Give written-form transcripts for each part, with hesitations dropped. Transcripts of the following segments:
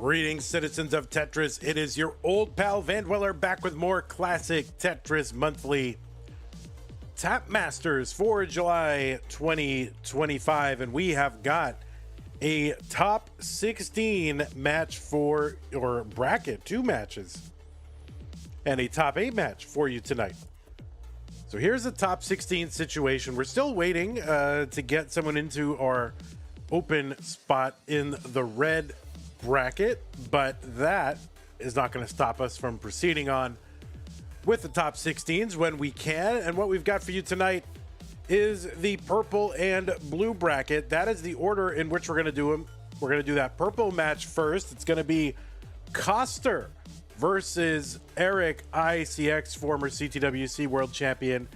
Greetings, citizens of Tetris. It is your old pal Vandweller back with more classic Tetris Monthly Tap Masters for July 2025, and we have got a top 16 match for, or bracket, 2 matches, and a top 8 match for you tonight. So here's the top 16 situation. We're still waiting to get someone into our open spot in the red bracket, but that is not going to stop us from proceeding on with the top 16s when we can. And what we've got for you tonight is the purple and blue bracket. That is the order in which we're going to do them. We're going to do that purple match first. It's going to be Koster versus Ericicx, former CTWC world champion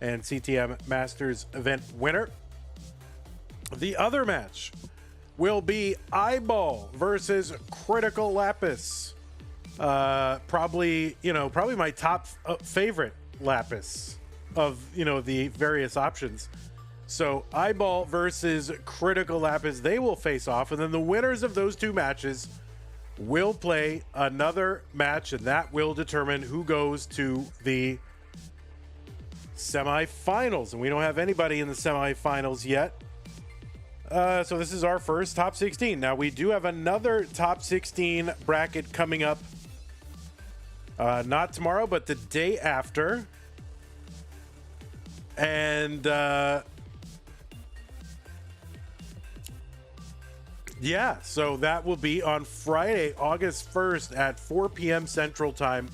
and CTM Masters event winner. The other match will be Iball versus Critical Lapis. Probably my top favorite Lapis of, the various options. So Iball versus Critical Lapis, they will face off, and then the winners of those 2 matches will play another match, and that will determine who goes to the semifinals. And we don't have anybody in the semifinals yet. So this is our first top 16. Now we do have another top 16 bracket coming up. Not tomorrow, but the day after. And yeah, so that will be on Friday, August 1st at 4 p.m. Central Time.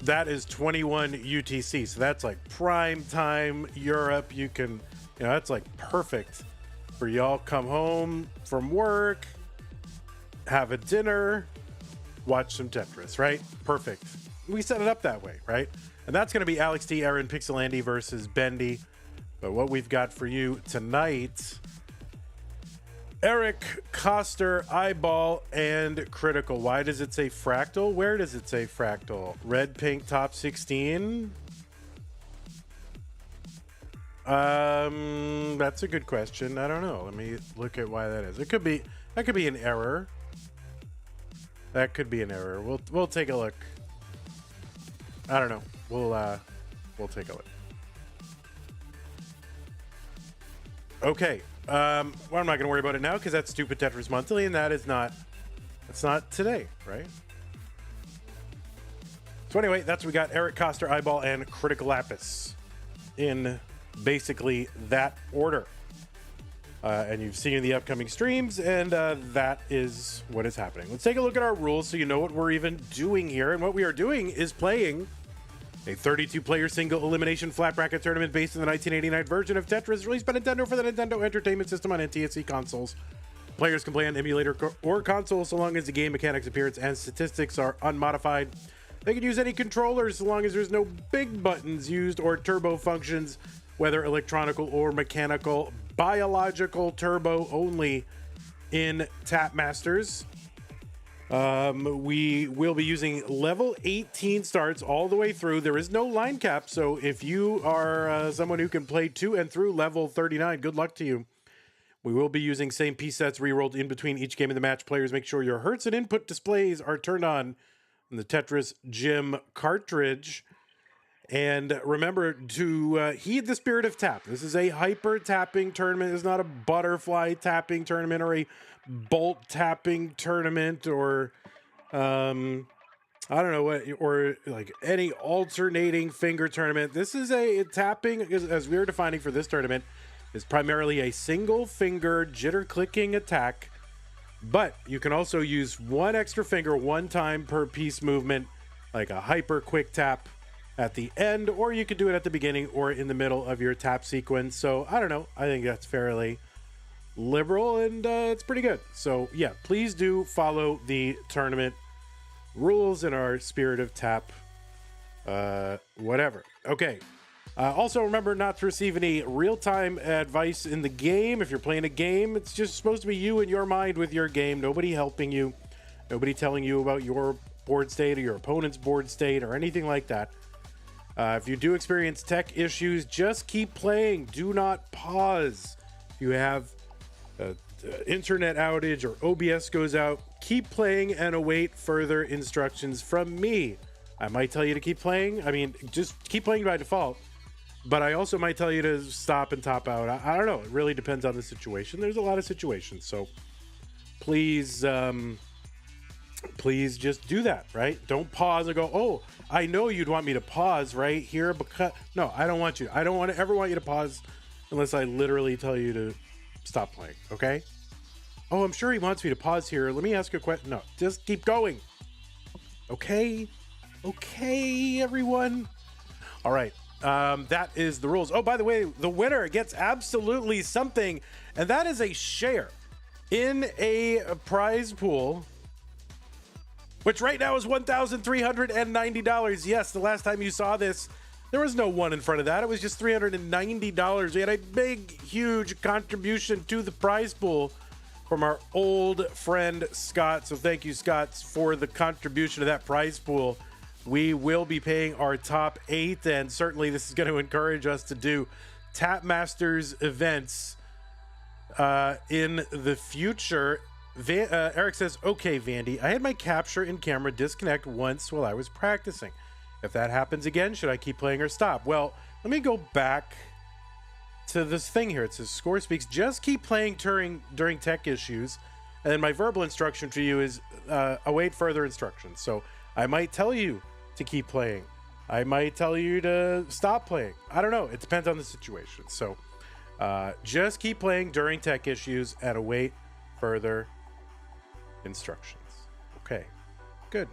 That is 21 UTC. So that's like prime time Europe. You can, that's like perfect for y'all. Come home from work, have a dinner, watch some Tetris, right? Perfect. We set it up that way, right? And that's going to be Alex T, Aaron Pixelandy versus Bendy. But what we've got for you tonight, Eric, Koster, Iball, and Critical. Why does it say Fractal? Where does it say Fractal? Red, pink, top 16? That's a good question. I don't know. Let me look at why that is. That could be an error. That could be an error. We'll take a look. I don't know. We'll take a look. Okay. Well, I'm not going to worry about it now because that's stupid Tetris Monthly, and that's not today, right? So anyway, that's what we got. Eric, Koster, Iball, and Critical Lapis in basically that order. And you've seen the upcoming streams, and that is what is happening. Let's take a look at our rules so you know what we're even doing here. And what we are doing is playing a 32-player single elimination flat bracket tournament based on the 1989 version of Tetris released by Nintendo for the Nintendo Entertainment System on NTSC consoles. Players can play on emulator or console so long as the game mechanics, appearance, and statistics are unmodified. They can use any controllers so long as there's no big buttons used or turbo functions, whether electronical or mechanical. Biological turbo only in Tap Masters. We will be using level 18 starts all the way through. There is no line cap, so if you are someone who can play to and through level 39, good luck to you. We will be using same piece sets re-rolled in between each game of the match. Players, make sure your hertz and input displays are turned on the Tetris Gym cartridge. And remember to heed the spirit of tap. This is a hyper tapping tournament. It's not a butterfly tapping tournament or a bolt tapping tournament or I don't know what, or like any alternating finger tournament. This is a tapping, as we are defining for this tournament, is primarily a single finger jitter clicking attack. But you can also use one extra finger one time per piece movement, like a hyper quick tap at the end, or you could do it at the beginning or in the middle of your tap sequence. So I don't know. I think that's fairly liberal, and it's pretty good. So yeah, please do follow the tournament rules in our spirit of tap, whatever. Okay. Also remember not to receive any real-time advice in the game. If you're playing a game, it's just supposed to be you and your mind with your game. Nobody helping you. Nobody telling you about your board state or your opponent's board state or anything like that. If you do experience tech issues, just keep playing. Do not pause. If you have internet outage or OBS goes out, keep playing and await further instructions from me. I might tell you to keep playing. I mean, just keep playing by default. But I also might tell you to stop and top out. I don't know. It really depends on the situation. There's a lot of situations. So please, please just do that, right? Don't pause and go, oh, I know you'd want me to pause right here. Because no, I don't want you. I don't want to ever want you to pause unless I literally tell you to stop playing, okay? Oh, I'm sure he wants me to pause here. Let me ask you a question. No, just keep going. Okay? Okay, everyone. All right. That is the rules. Oh, by the way, the winner gets absolutely something, and that is a share in a prize pool, which right now is $1,390. Yes, the last time you saw this, there was no one in front of that. It was just $390. We had a big, huge contribution to the prize pool from our old friend Scott. So thank you, Scott, for the contribution to that prize pool. We will be paying our top 8, and certainly this is going to encourage us to do Tap Masters events in the future. Eric says, okay, Vandy, I had my capture in camera disconnect once while I was practicing. If that happens again, should I keep playing or stop? Well, let me go back to this thing here. It says, Score speaks, just keep playing during tech issues. And then my verbal instruction to you is await further instructions. So I might tell you to keep playing. I might tell you to stop playing. I don't know. It depends on the situation. So just keep playing during tech issues and await further instructions. Okay, good.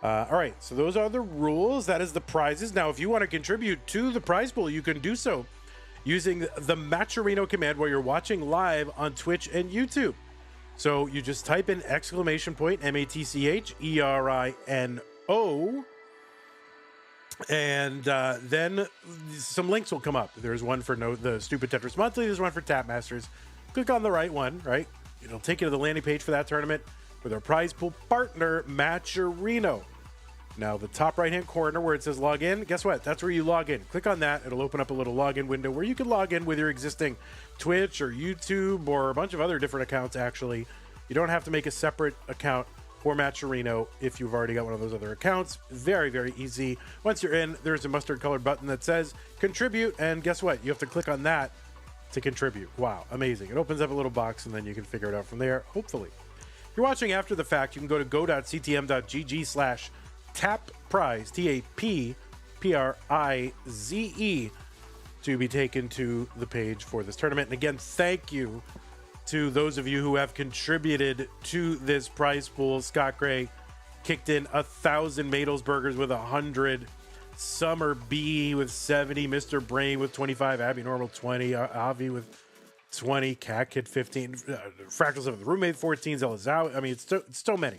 All right, so those are the rules. That is the prizes. Now, if you want to contribute to the prize pool, you can do so using the Matcherino command while you're watching live on Twitch and YouTube. So you just type in !MATCHERINO, and then some links will come up. There's one for the Stupid Tetris Monthly. There's one for Tap Masters. Click on the right one, right? It'll take you to the landing page for that tournament with our prize pool partner, Matcherino. Now, the top right-hand corner where it says log in, guess what? That's where you log in. Click on that. It'll open up a little login window where you can log in with your existing Twitch or YouTube or a bunch of other different accounts, actually. You don't have to make a separate account for Matcherino if you've already got one of those other accounts. Very, very easy. Once you're in, there's a mustard-colored button that says contribute, and guess what? You have to click on that to contribute. Wow, amazing. It opens up a little box, and then you can figure it out from there, hopefully. If you're watching after the fact, you can go to go.ctm.gg/tapprize, TAPPRIZE, to be taken to the page for this tournament. And again, thank you to those of you who have contributed to this prize pool. Scott Gray kicked in 1,000, Madelsburgers with 100, Summer B with 70, Mr. Brain with 25, Abby Normal 20, Avi with 20, Cat Kid 15, Fractals of the Roommate 14, Zella's out. I mean, it's so many.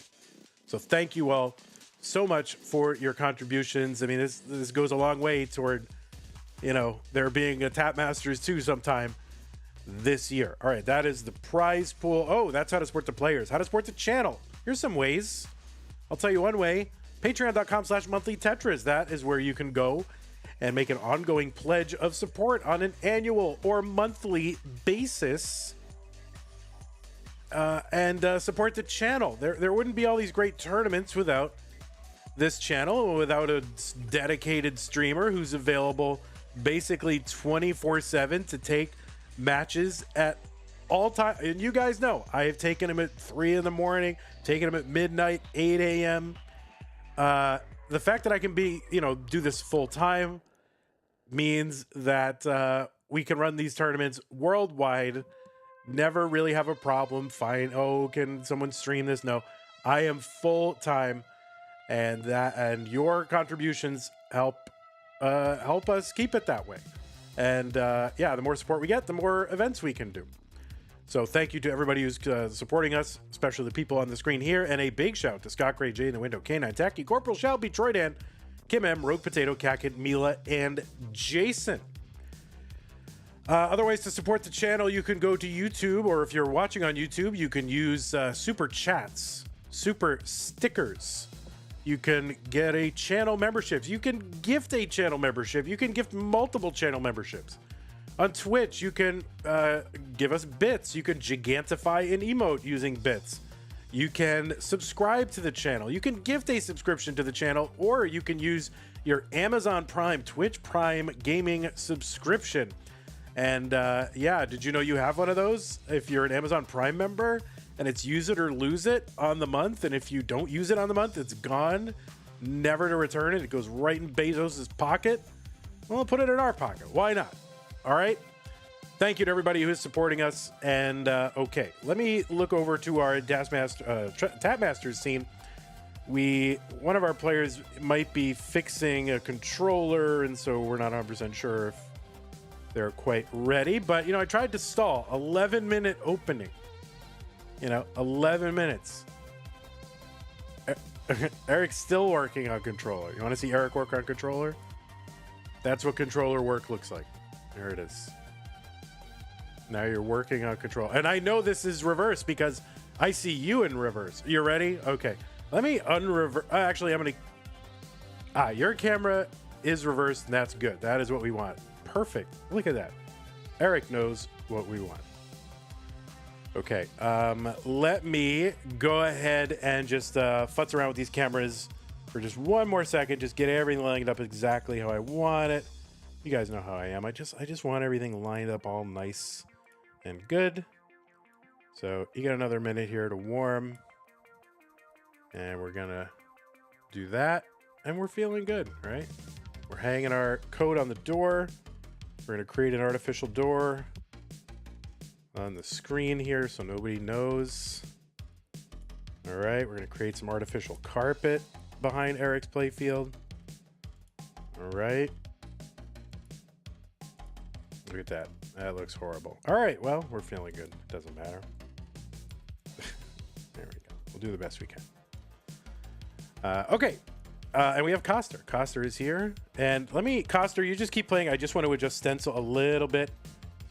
So thank you all so much for your contributions. I mean, this goes a long way toward, there being a Tap Masters 2 sometime this year. All right, that is the prize pool. Oh, that's how to support the players. How to support the channel. Here's some ways. I'll tell you one way. Patreon.com/monthly Tetris. That is where you can go and make an ongoing pledge of support on an annual or monthly basis and support the channel. There wouldn't be all these great tournaments without this channel, without a dedicated streamer who's available basically 24/7 to take matches at all time. And you guys know I have taken him at 3 in the morning, taken him at midnight, 8 a.m. The fact that I can do this full time means that we can run these tournaments worldwide, never really have a problem. Fine. Oh, can someone stream this? No, I am full time, and your contributions help us keep it that way. And the more support we get, the more events we can do. So thank you to everybody who's supporting us, especially the people on the screen here. And a big shout to Scott Gray, Jay in the Window, K9 Tacky, Corporal Shelby, Troy Dan, Kim M, Rogue Potato, Kakit, Mila, and Jason. Other ways to support the channel, you can go to YouTube, or if you're watching on YouTube, you can use super chats, super stickers. You can get a channel membership. You can gift a channel membership. You can gift multiple channel memberships. On Twitch, you can give us bits. You can gigantify an emote using bits. You can subscribe to the channel. You can gift a subscription to the channel, or you can use your Amazon Prime, Twitch Prime gaming subscription. And yeah, did you know you have one of those? If you're an Amazon Prime member, and it's use it or lose it on the month, and if you don't use it on the month, it's gone, never to return it. It goes right in Bezos's pocket. Well, put it in our pocket. Why not? All right. Thank you to everybody who is supporting us. And okay, let me look over to our Tapmasters scene. One of our players might be fixing a controller, and so we're not 100% sure if they're quite ready. But you know, I tried to stall 11-minute opening. 11 minutes. Eric's still working on controller. You want to see Eric work on controller? That's what controller work looks like. There it is. Now you're working on control. And I know this is reverse because I see you in reverse. You ready? Okay. Let me unreverse. Actually, I'm going to... your camera is reversed, and that's good. That is what we want. Perfect. Look at that. Eric knows what we want. Okay. Let me go ahead and just futz around with these cameras for just one more second. Just get everything lined up exactly how I want it. You guys know how I am. I just want everything lined up all nice and good. So you got another minute here to warm. And we're gonna do that. And we're feeling good, right? We're hanging our code on the door. We're gonna create an artificial door on the screen here so nobody knows. All right, we're gonna create some artificial carpet behind Eric's playfield. All right. Look at that. That looks horrible. All right, well, we're feeling good. Doesn't matter. There we go. We'll do the best we can. Okay. And we have Koster. Koster is here. And Koster, you just keep playing. I just want to adjust stencil a little bit.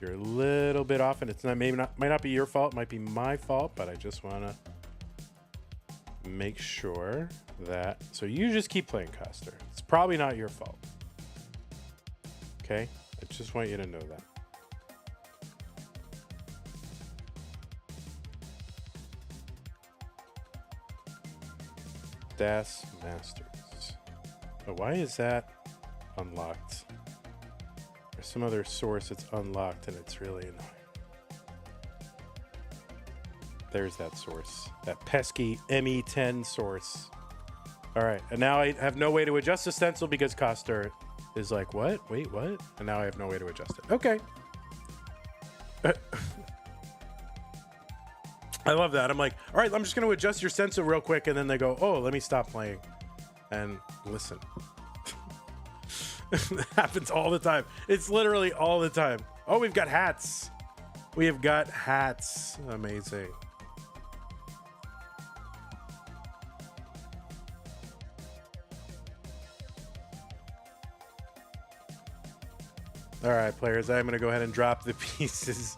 You're a little bit off, and might not be your fault. It might be my fault, but I just want to make sure that... So you just keep playing, Koster. It's probably not your fault. Okay? I just want you to know that. Deathmatch. Oh, why is that unlocked? There's some other source that's unlocked, and it's really annoying. There's that source. That pesky ME10 source. All right, and now I have no way to adjust the stencil because Koster is like, what? Wait, what? And now I have no way to adjust it. Okay. I love that. I'm like, all right, I'm just going to adjust your stencil real quick. And then they go, oh, let me stop playing and listen. That happens all the time. It's literally all the time. Oh, we've got hats. We have got hats. Amazing. All right, players, I'm going to go ahead and drop the pieces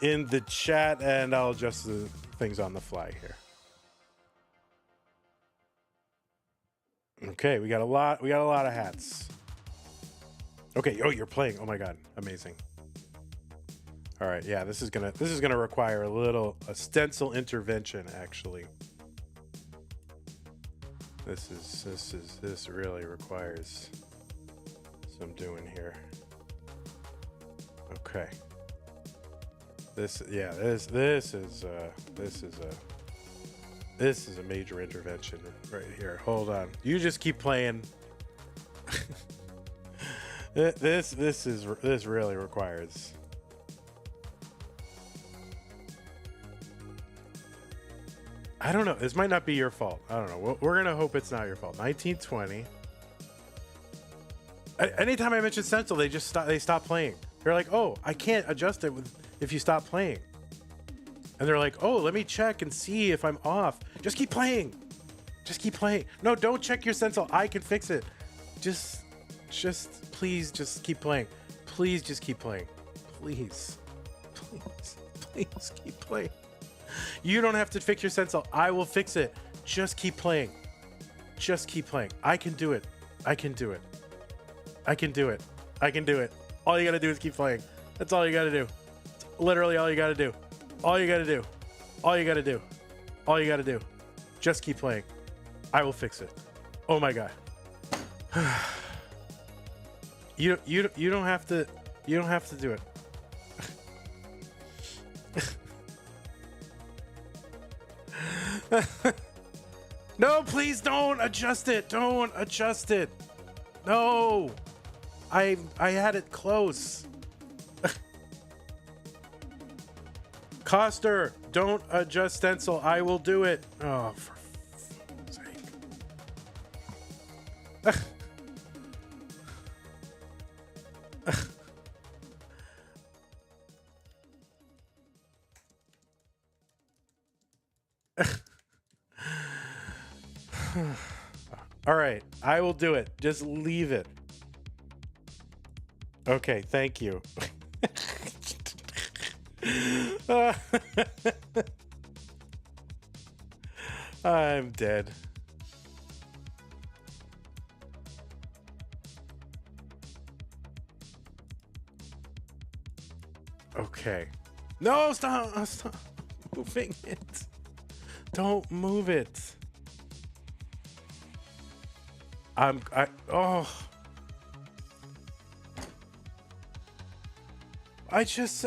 in the chat, and I'll adjust the things on the fly here. Okay, we got a lot of hats. Okay, oh, you're playing. Oh my god, amazing. All right, yeah, this is gonna require a stencil intervention, actually. This really requires some doing here. Okay. This is a major intervention right here. Hold on. You just keep playing. This really requires. I don't know. This might not be your fault. I don't know. We're gonna hope it's not your fault. 1920. Anytime I mention stencil, they stop playing. They're like, oh, I can't adjust it if you stop playing. And they're like, oh, let me check and see if I'm off. Just keep playing. Just keep playing. No, don't check your stencil. I can fix it. Just please just keep playing. Please just keep playing. Please keep playing. You don't have to fix your stencil. I will fix it. Just keep playing. Just keep playing. I can do it. I can do it. I can do it. I can do it. All you gotta do is keep playing. That's all you got to do. Literally all you got to do. All you got to do. All you got to do. All you got to do. Just keep playing. I will fix it. Oh my God. You don't have to do it. No, please don't adjust it. Don't adjust it. No. I had it close. Koster, don't adjust stencil. I will do it. Oh, for fuck's sake. All right, I will do it. Just leave it. Okay, thank you. I'm dead. Okay. No, stop moving it. Don't move it. I just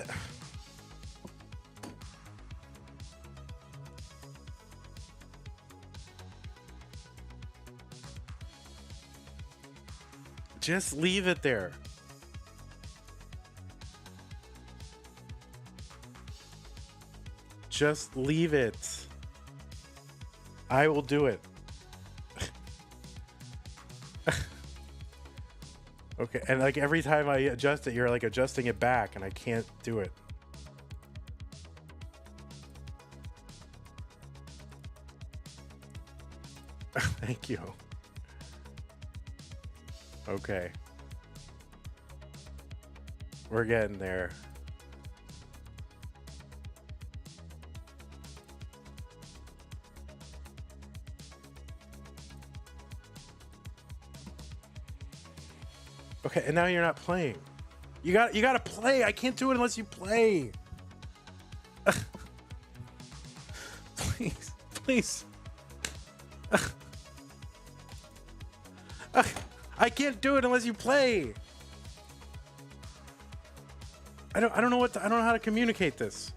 leave it there. Just leave it. I will do it. Okay, and like every time I adjust it, you're like adjusting it back, and I can't do it. Thank you. Okay. We're getting there. Okay, and now you're not playing. You gotta play. I can't do it unless you play. Please. I can't do it unless you play. I don't know I don't know how to communicate this.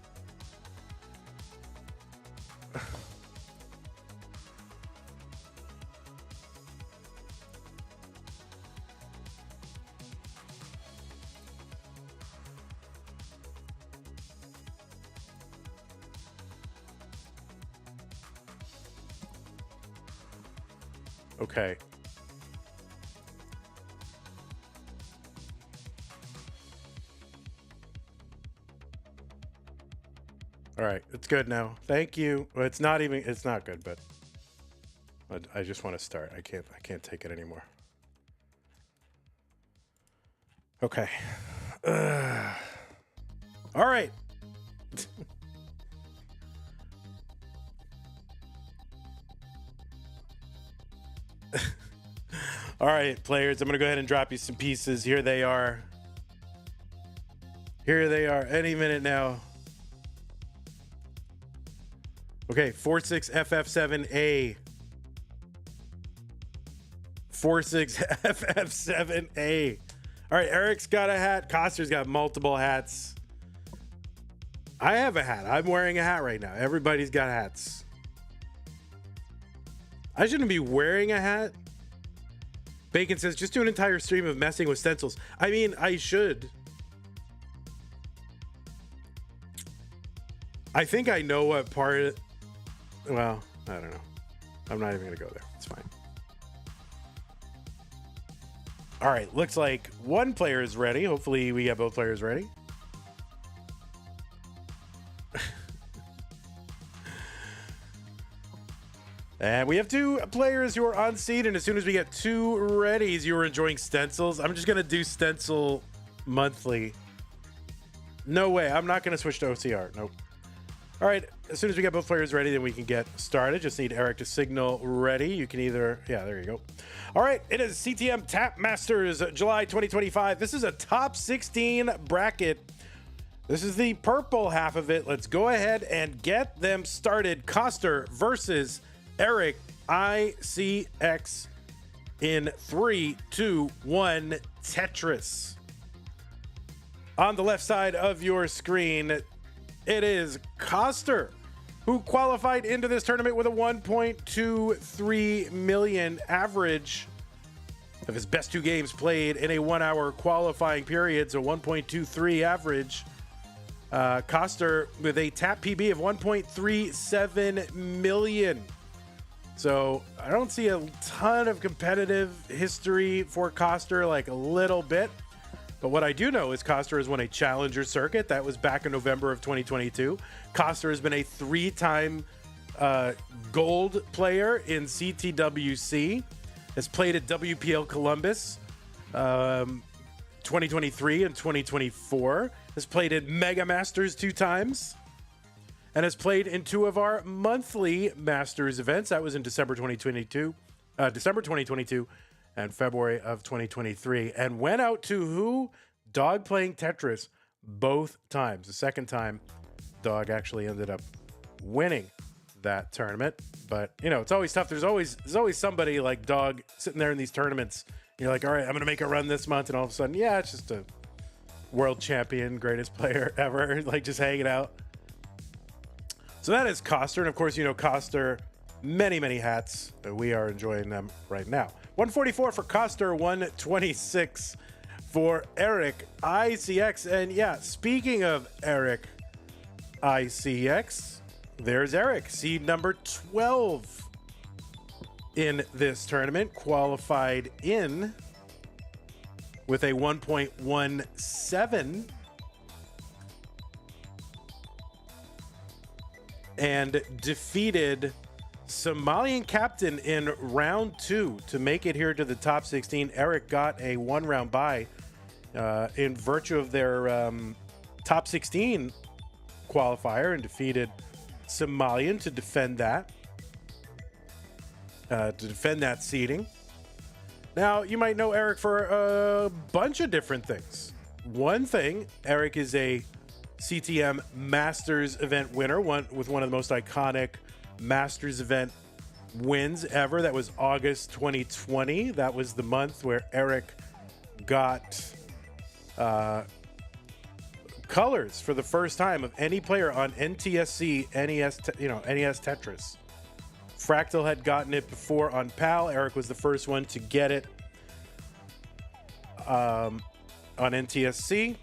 Okay. All right, it's good now. Thank you. Well, it's not good, but I just want to start. I can't take it anymore. Okay. All right. All right, players, I'm going to go ahead and drop you some pieces. Here they are. Here they are. Any minute now. Okay, 46FF7A. 46FF7A. All right, Eric's got a hat. Koster's got multiple hats. I have a hat. I'm wearing a hat right now. Everybody's got hats. I shouldn't be wearing a hat. Bacon says, just do an entire stream of messing with stencils. I mean, I should. I think I know what part. Well, I don't know. I'm not even going to go there. It's fine. All right. Looks like one player is ready. Hopefully we got both players ready. And we have two players who are on seat, and as soon as we get two readies, you are enjoying stencils. I'm just going to do stencil monthly. No way. I'm not going to switch to OCR. Nope. All right. As soon as we get both players ready, then we can get started. Just need Eric to signal ready. You can either... Yeah, there you go. All right. It is CTM Tap Masters July 2025. This is a top 16 bracket This is the purple half of it. Let's go ahead and get them started. Koster versus Ericicx in 3, 2, 1, Tetris. On the left side of your screen, it is Koster, who qualified into this tournament with a 1.23 million average of his best 2 games played in a 1-hour qualifying period, so 1.23 average. Koster with a tap PB of 1.37 million. So I don't see a ton of competitive history for Koster, like a little bit. But what I do know is Koster has won a challenger circuit. That was back in November of 2022. Koster has been a 3-time gold player in CTWC. Has played at WPL Columbus 2023 and 2024. Has played at Mega Masters 2 times. And has played in 2 of our monthly Masters events. That was in December 2022 and February of 2023. And went out to who? Dog playing Tetris both times. The second time, Dog actually ended up winning that tournament. But, you know, it's always tough. There's always somebody like Dog sitting there in these tournaments. You're like, all right, I'm going to make a run this month. And all of a sudden, yeah, it's just a world champion, greatest player ever, like just hanging out. So that is Koster. And of course, you know, Koster, many, many hats. We are enjoying them right now. 144 for Koster, 126 for Ericicx. And yeah, speaking of Ericicx, there's Eric, seed number 12 in this tournament, qualified in with a 1.17 and defeated Somalian captain in round 2 to make it here to the top 16. Eric got a 1-round bye in virtue of their top 16 qualifier and defeated Somalian to defend that. Seeding. Now, you might know Eric for a bunch of different things. One thing, Eric is a CTM Masters event winner, with one of the most iconic Masters event wins ever. That was August 2020. That was the month where Eric got colors for the first time of any player on NTSC NES Tetris. Fractal had gotten it before on PAL. Eric was the first one to get it on NTSC.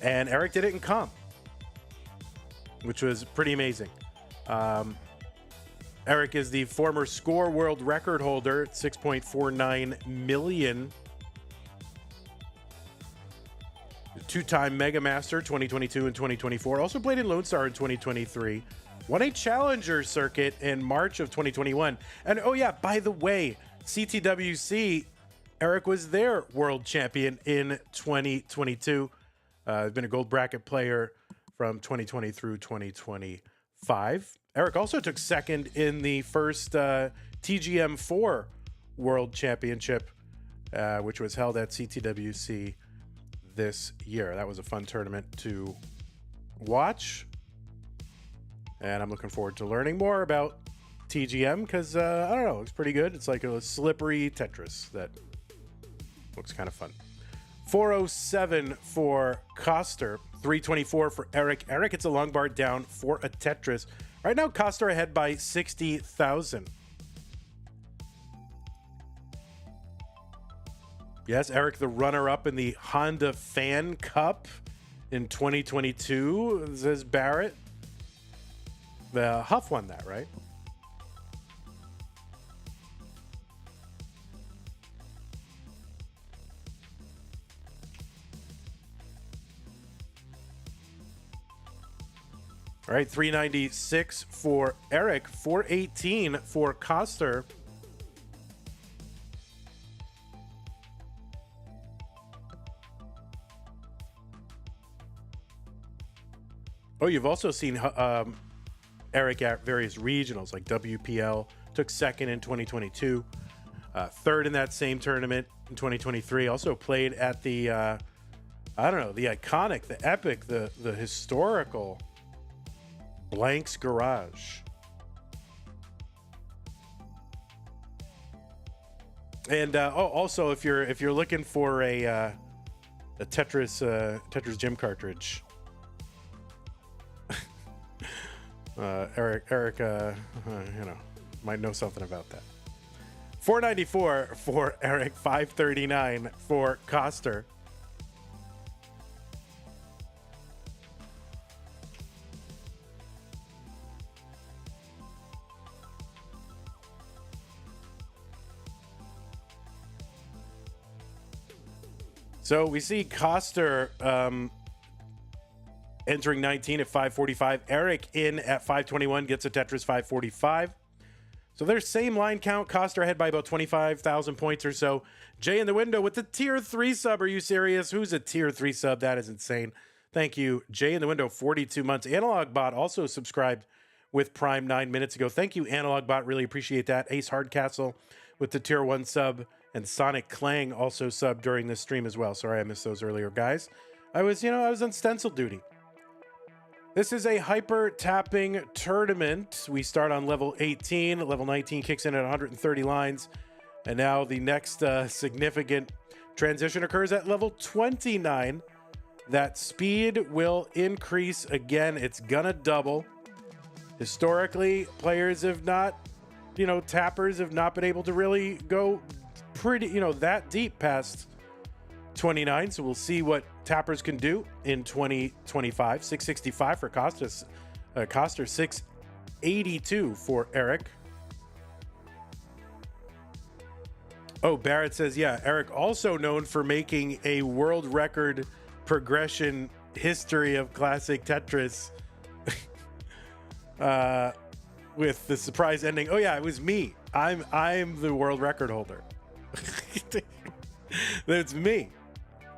And Eric did it in comp, which was pretty amazing. Eric is the former score world record holder at 6.49 million. 2-time Mega Master 2022 and 2024. Also played in Lone Star in 2023. Won a challenger circuit in March of 2021. And oh yeah, by the way, CTWC, Eric was their world champion in 2022. Has been a gold bracket player from 2020 through 2025. Eric also took second in the first TGM4 World Championship, which was held at CTWC this year. That was a fun tournament to watch. And I'm looking forward to learning more about TGM because, I don't know, it's pretty good. It's like a slippery Tetris that looks kind of fun. 407 for Koster, 324 for Eric. Eric hits a long bar down for a Tetris. Right now, Koster ahead by 60,000. Yes, Eric, the runner-up in the Honda Fan Cup in 2022, says Barrett. The Huff won that, right? All right, 396 for Eric, 418 for Koster. Oh, you've also seen Eric at various regionals like WPL, took second in 2022, third in that same tournament in 2023. Also played at the I don't know, the iconic, the epic, the historical Blank's Garage. And also if you're looking for a Tetris gym cartridge, Eric might know something about that. $494 for Eric, $539 for Koster. So we see Koster entering 19 at 545. Eric in at 521 gets a Tetris 545. So their same line count. Koster ahead by about 25,000 points or so. Jay in the window with the tier 3 sub. Are you serious? Who's a tier 3 sub? That is insane. Thank you, Jay in the window, 42 months. Analog Bot also subscribed with Prime 9 minutes ago. Thank you, Analog Bot. Really appreciate that. Ace Hardcastle with the tier 1 sub. And Sonic Clang also subbed during this stream as well. Sorry I missed those earlier, guys. I was on stencil duty. This is a hyper tapping tournament. We start on level 18. Level 19 kicks in at 130 lines. And now the next significant transition occurs at level 29. That speed will increase again. It's gonna double. Historically, players have not, tappers have not been able to really go pretty, that deep past 29. So we'll see what tappers can do in 2025. 665 for Koster, 682 for Eric. Oh, Barrett says, yeah, Eric also known for making a world record progression history of classic Tetris with the surprise ending. Oh yeah, it was me. I'm the world record holder. That's me.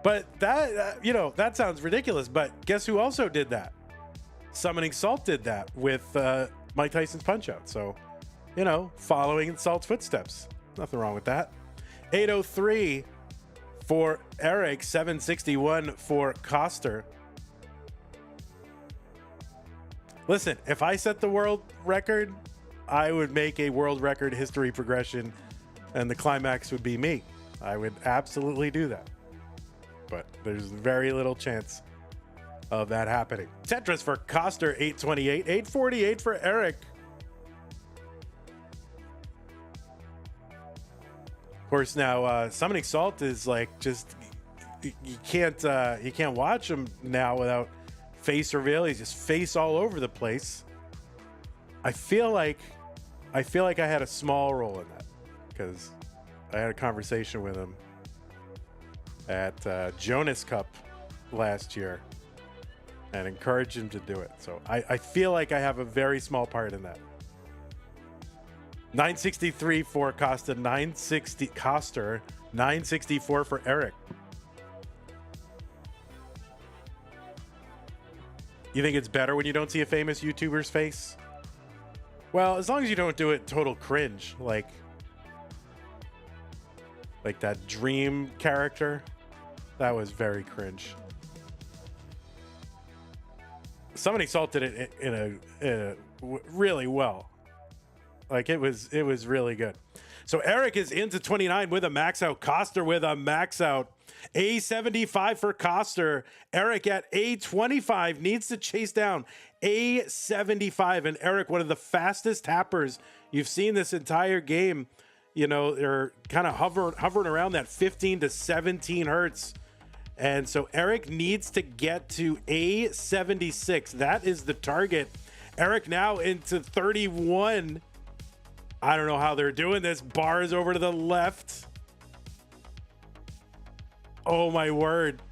But that that sounds ridiculous, but guess who also did that? Summoning Salt did that with Mike Tyson's Punch-Out. So, following in Salt's footsteps. Nothing wrong with that. 803 for Eric, 761 for Koster. Listen, if I set the world record, I would make a world record history progression and the climax would be me. I would absolutely do that. But there's very little chance of that happening. Tetris for Koster, 828. 848 for Eric. Of course, now Summoning Salt is like just you can't watch him now without face reveal. He's just face all over the place. I feel like I had a small role in that because I had a conversation with him at Jonas Cup last year and encouraged him to do it. So I feel like I have a very small part in that. 963 for Koster, 964 for Eric. You think it's better when you don't see a famous YouTuber's face? Well, as long as you don't do it total cringe, like that Dream character. That was very cringe. Somebody salted it in a really well. Like it was really good. So Eric is into 29 with a max out. Koster with a max out. A75 for Koster. Eric at A25 needs to chase down A75. And Eric, one of the fastest tappers you've seen this entire game. They're kind of hovering around that 15 to 17 hertz. And so Eric needs to get to A76. That is the target. Eric now into 31. I don't know how they're doing this. Bars over to the left. Oh my word.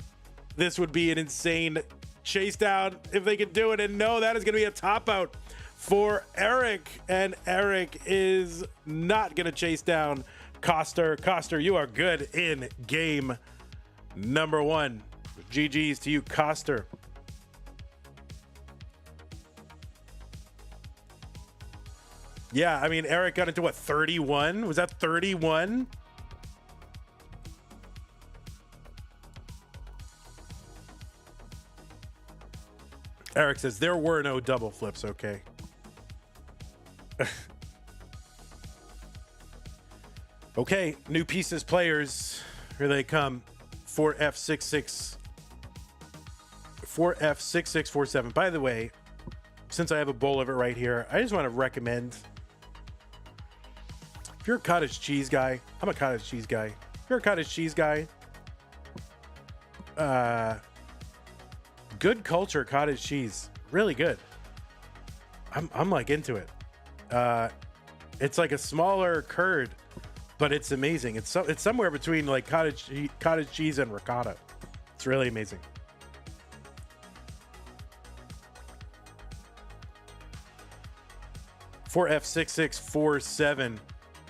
This would be an insane chase down if they could do it. And no, that is going to be a top out for Eric. And Eric is not going to chase down Koster. Koster, you are good in game number 1. GG's to you, Koster. Yeah, I mean, Eric got into what, 31? Was that 31? Eric says there were no double flips. Okay. Okay, new pieces, players. Here they come. 4F6647. By the way, since I have a bowl of it right here, I just want to recommend, if you're a cottage cheese guy, I'm a cottage cheese guy. If you're a cottage cheese guy, Good Culture cottage cheese, really good. I'm like into it. It's like a smaller curd, but it's amazing. It's somewhere between like cottage cheese and ricotta. It's really amazing. For F6647,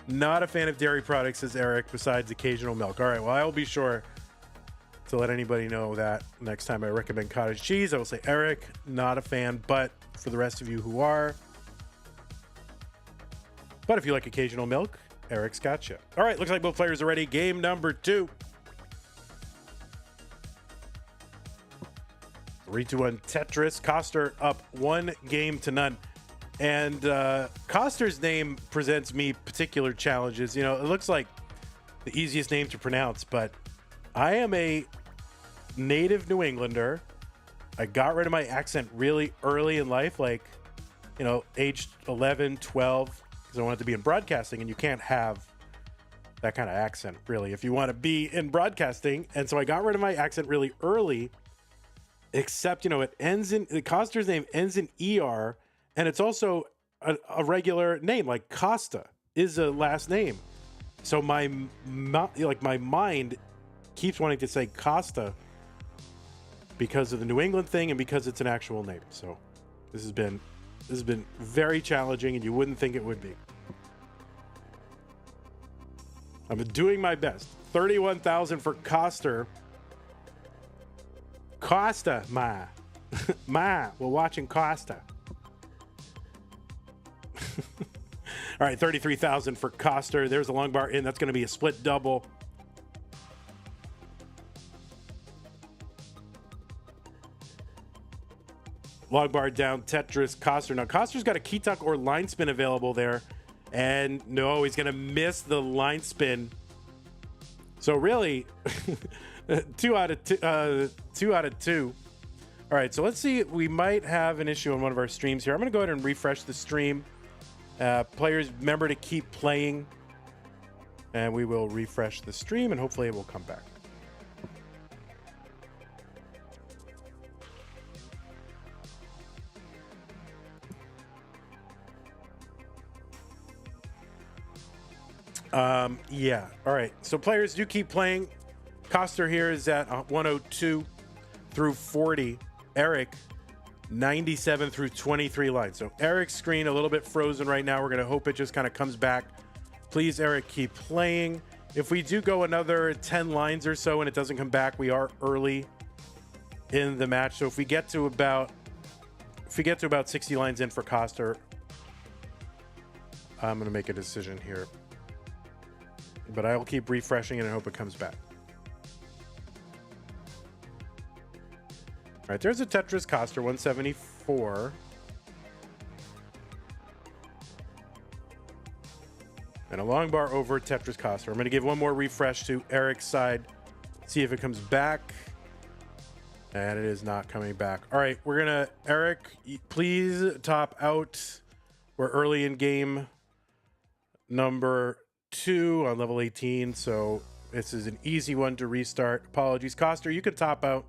not a fan of dairy products, says Eric, besides occasional milk. All right, well, I will be sure to let anybody know that next time I recommend cottage cheese. I will say, Eric, not a fan, but for the rest of you who are. But if you like occasional milk, Eric's got you. All right, looks like both players are ready. Game number 2. 3-1 Tetris. Koster up 1-0. And Koster's name presents me particular challenges. You know, it looks like the easiest name to pronounce, but I am a native New Englander. I got rid of my accent really early in life, like, you know, age 11, 12, because I wanted to be in broadcasting, and you can't have that kind of accent, really, if you want to be in broadcasting. And so I got rid of my accent really early, except, you know, Koster's name ends in ER, and it's also a regular name, like Costa is a last name. So my mind keeps wanting to say Costa because of the New England thing and because it's an actual name. So this has been very challenging, and you wouldn't think it would be. I'm doing my best. 31,000 for Koster. Costa, ma. We're watching Costa. All right, 33,000 for Koster. There's a long bar in. That's going to be a split double. Long bar down, Tetris, Koster. Now, Koster's got a key tuck or line spin available there. And no, he's going to miss the line spin. So really, 2 out of 2. All right, so let's see. We might have an issue on one of our streams here. I'm going to go ahead and refresh the stream. Players, remember to keep playing, and we will refresh the stream, and hopefully it will come back. Yeah. All right. So players, do keep playing. Koster here is at 102 through 40. Eric, 97 through 23 lines. So Eric's screen a little bit frozen right now. We're going to hope it just kind of comes back. Please, Eric, keep playing. If we do go another 10 lines or so and it doesn't come back, we are early in the match. So if we get to about 60 lines in for Koster, I'm going to make a decision here. But I will keep refreshing it and hope it comes back. All right, there's a Tetris Koster, 174. And a long bar over Tetris Koster. I'm going to give one more refresh to Eric's side, see if it comes back. And it is not coming back. All right, we're going to, Eric, please top out. We're early in game number 2 on level 18, so this is an easy one to restart. Apologies. Koster, you can top out,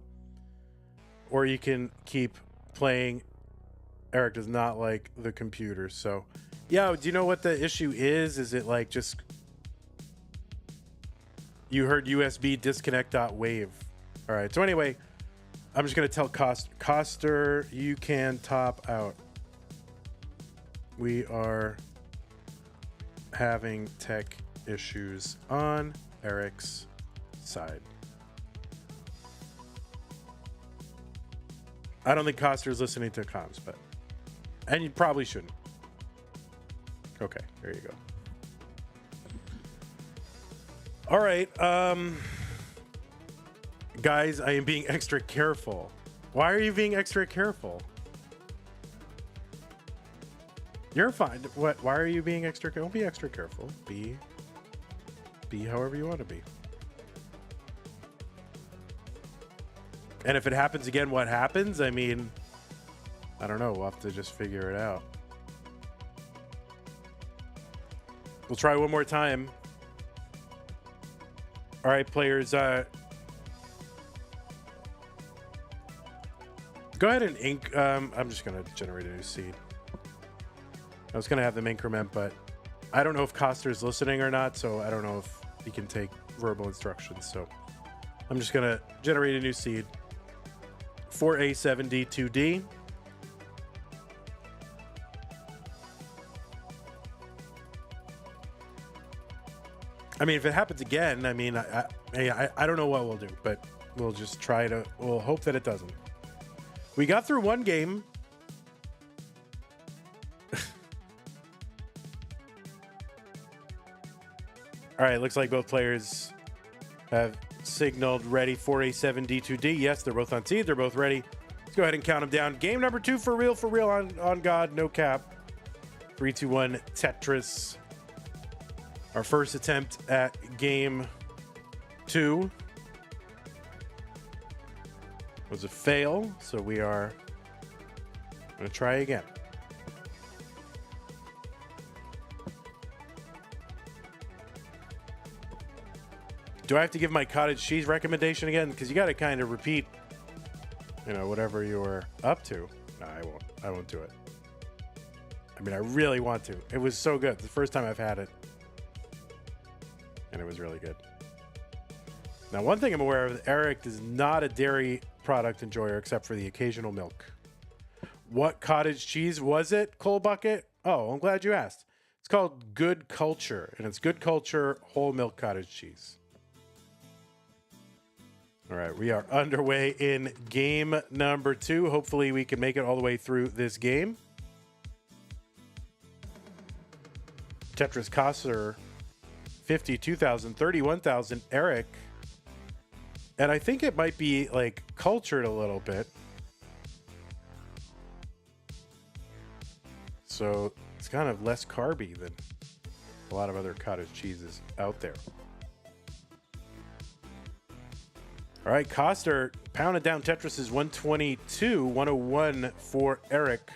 or you can keep playing. Eric does not like the computer, so yeah. Do you know what the issue is? Is it like just you heard USB disconnect.wave? All right, so anyway, I'm just going to tell Koster, you can top out. We are having tech issues on Eric's side. I don't think Koster's listening to comms, and you probably shouldn't. Okay, there you go. All right, guys, I am being extra careful. Why are you being extra careful? You're fine. What? Why are you being extra? Don't be extra careful. Be however you want to be. And if it happens again, what happens? I mean, I don't know. We'll have to just figure it out. We'll try one more time. All right, players. Go ahead and ink. I'm just going to generate a new seed. I was going to have them increment, but I don't know if Koster's listening or not, so I don't know if he can take verbal instructions. So I'm just going to generate a new seed. 4A7D2D. I mean, if it happens again, I mean, I don't know what we'll do, but we'll just try to, we'll hope that it doesn't. We got through one game. All right, looks like both players have signaled ready. 4A7D2D. Yes, they're both on seed. They're both ready. Let's go ahead and count them down. Game number 2 for real on God, no cap. 3, 2, 1, Tetris. Our first attempt at game 2 was a fail, so we are going to try again. Do I have to give my cottage cheese recommendation again? Because you got to kind of repeat, you know, whatever you're up to. No, I won't. I won't do it. I mean, I really want to. It was so good. The first time I've had it. And it was really good. Now, one thing I'm aware of, Eric is not a dairy product enjoyer except for the occasional milk. What cottage cheese was it, Coal Bucket? Oh, I'm glad you asked. It's called Good Culture, and it's Good Culture whole milk cottage cheese. All right, we are underway in game number 2. Hopefully we can make it all the way through this game. Tetris Koster, 52,000, 31,000, Eric. And I think it might be like cultured a little bit. So it's kind of less carby than a lot of other cottage cheeses out there. All right, Koster pounded down Tetris's 122, 101 for Eric.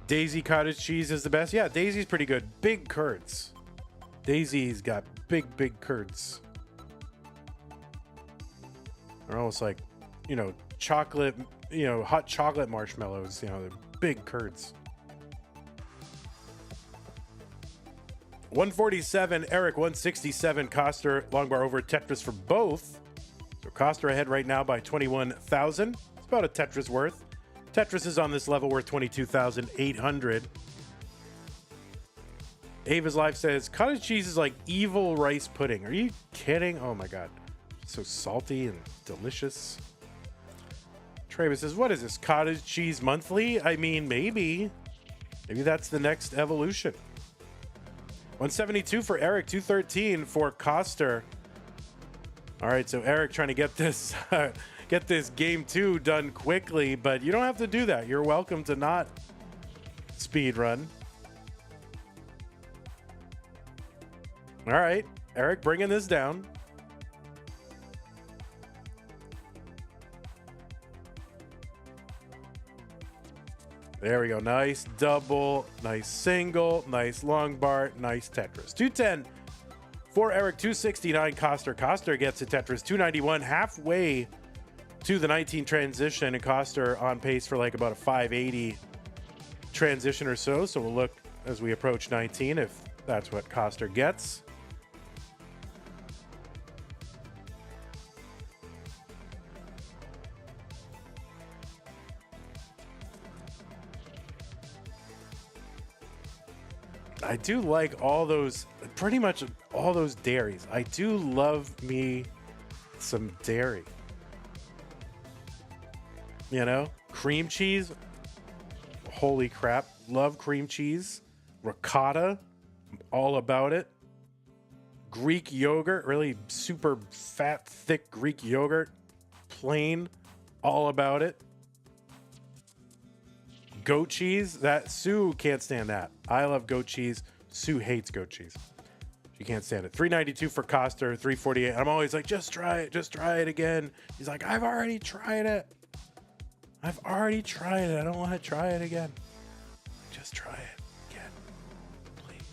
Daisy cottage cheese is the best. Yeah, Daisy's pretty good. Big curds. Daisy's got big curds. They're almost like, you know, chocolate, you know, hot chocolate marshmallows. You know, they're big curds. 147, Eric, 167, Koster, long bar over Tetris for both. So Koster ahead right now by 21,000. It's about a Tetris worth. Tetris is on this level worth 22,800. Ava's Life says, cottage cheese is like evil rice pudding. Are you kidding? Oh my God. So salty and delicious. Travis says, what is this, Cottage Cheese Monthly? I mean, maybe. Maybe that's the next evolution. 172 for Eric, 213 for Koster. All right, so Eric trying to get this game 2 done quickly, but you don't have to do that. You're welcome to not speed run. All right, Eric bringing this down. There we go. Nice double, nice single, nice long bar, nice Tetris. 210 for Eric, 269 Koster. Koster gets to Tetris, 291, halfway to the 19 transition, and Koster on pace for like about a 580 transition or so. So we'll look as we approach 19 if that's what Koster gets. I do like all those, pretty much all those dairies. I do love me some dairy. You know, cream cheese. Holy crap. Love cream cheese. Ricotta. I'm all about it. Greek yogurt. Really super fat, thick Greek yogurt. Plain. All about it. goat cheese. That Sue can't stand that. I love goat cheese. Sue hates goat cheese. She can't stand it. 392 for Koster, 348. I'm always like, just try it again. He's like, I've already tried it. I don't want to try it again. Just try it again, please.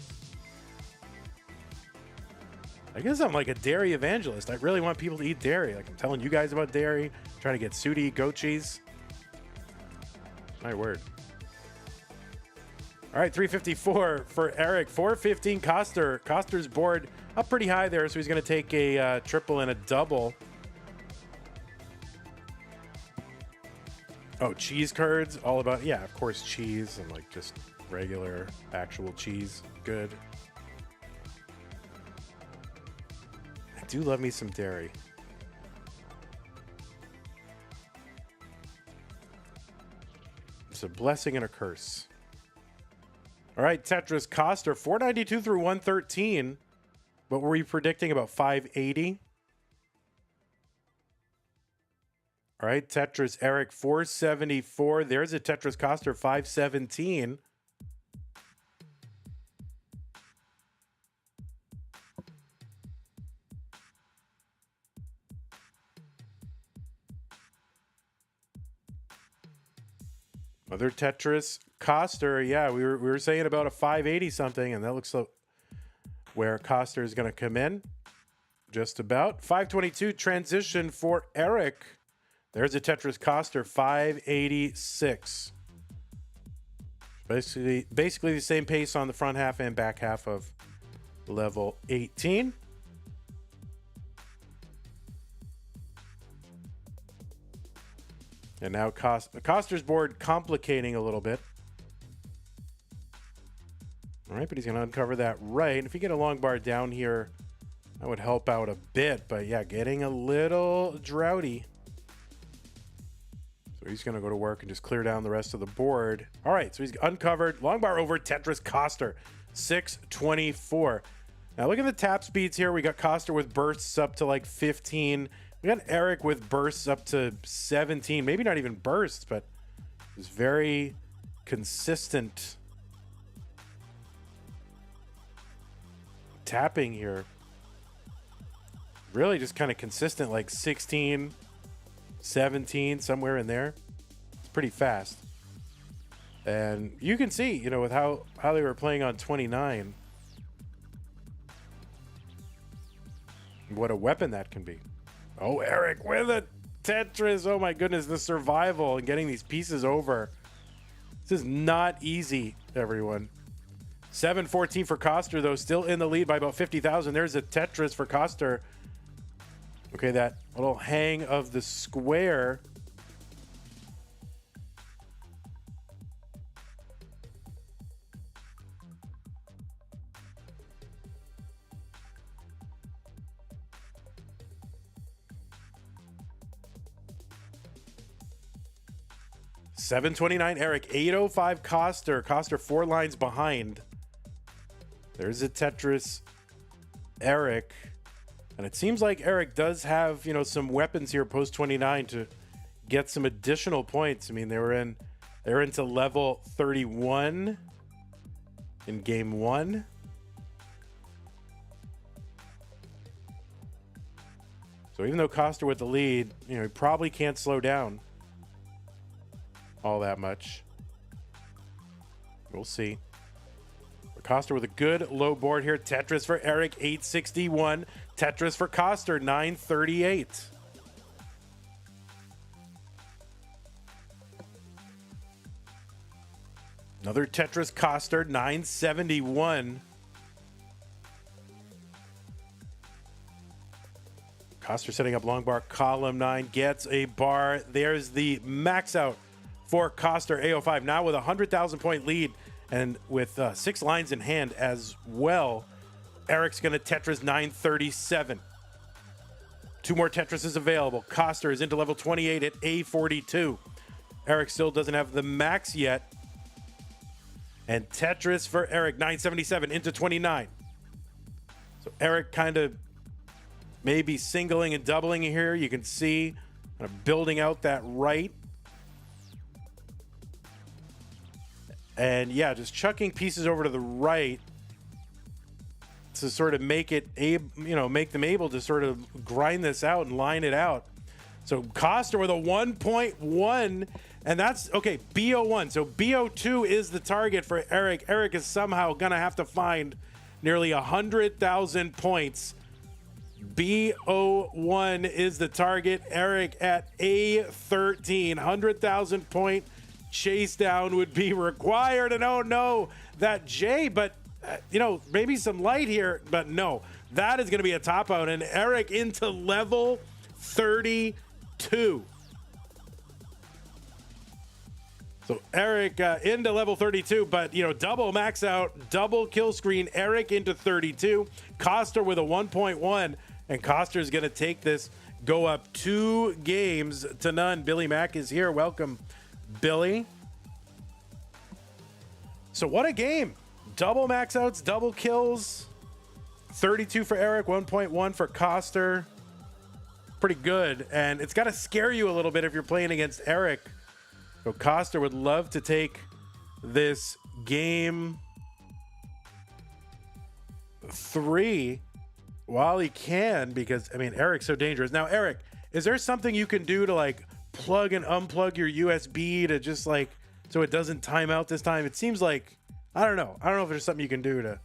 I guess I'm like a dairy evangelist. I really want people to eat dairy. Like I'm telling you guys about dairy, trying to get Sue to eat goat cheese. My word. All right, 354 for Eric. 415 Koster. Koster's board up pretty high there, so he's going to take a triple and a double. Oh, cheese curds. All about, yeah, of course, cheese and like just regular, actual cheese. Good. I do love me some dairy. It's a blessing and a curse. All right, Tetris Koster, 492 through 113. What were we predicting? About 580? All right, Tetris Eric, 474. There's a Tetris Koster, 517. Other Tetris Koster, yeah, we were saying about a 580 something, and that looks like where Koster is going to come in. Just about 522 transition for Eric. There's a Tetris Koster, 586. Basically the same pace on the front half and back half of level 18. And now Koster's board complicating a little bit. All right, but he's going to uncover that right. And if you get a long bar down here, that would help out a bit. But yeah, getting a little droughty. So he's going to go to work and just clear down the rest of the board. All right, so he's uncovered. Long bar over Tetris Koster, 624. Now look at the tap speeds here. We got Koster with bursts up to like 15. We got Eric with bursts up to 17. Maybe not even bursts, but it's very consistent tapping here. Really just kind of consistent, like 16, 17, somewhere in there. It's pretty fast. And you can see, you know, with how they were playing on 29, what a weapon that can be. Oh, Eric with a Tetris. Oh my goodness, the survival and getting these pieces over. This is not easy, everyone. 714 for Koster, though, still in the lead by about 50,000. There's a Tetris for Koster. Okay, that little hang of the square. $729 Eric, 805 Koster. Koster 4 lines behind. There's a Tetris Eric. And it seems like Eric does have, you know, some weapons here post 29 to get some additional points. I mean, they're into level 31 in game 1. So even though Koster with the lead, you know, he probably can't slow down all that much. We'll see. Koster with a good low board here. Tetris for Eric, 861. Tetris for Koster, 938. Another Tetris Koster, 971. Koster setting up long bar, column 9, gets a bar. There's the max out for Koster, A05. Now with a 100,000 point lead and with 6 lines in hand as well. Eric's going to Tetris 937. 2 more Tetrises available. Koster is into level 28 at A42. Eric still doesn't have the max yet. And Tetris for Eric, 977 into 29. So Eric kind of maybe singling and doubling here. You can see kind of building out that right. And yeah, just chucking pieces over to the right to sort of make it make them able to sort of grind this out and line it out. So Koster with a 1.1, and that's okay. BO1. So BO2 is the target for Eric. Eric is somehow gonna have to find nearly 100,000 points. BO1 is the target. Eric at A13, 100,000 point Chasedown would be required. And oh no, that J, but maybe some light here, but no, that is going to be a top out. And Eric into level 32. So Eric into level 32, but double max out, double kill screen. Eric into 32. Koster with a 1.1, and Koster is going to take this, go up 2 games to none. Billy Mack is here. Welcome, Billy. So what a game. Double max outs, double kills. 32 for Eric, 1.1 for Koster. Pretty good. And it's got to scare you a little bit if you're playing against Eric. So Koster would love to take this game 3 while he can, because Eric's so dangerous. Now, Eric, is there something you can do to like plug and unplug your USB to just like so it doesn't time out this time? It seems like I don't know if there's something you can do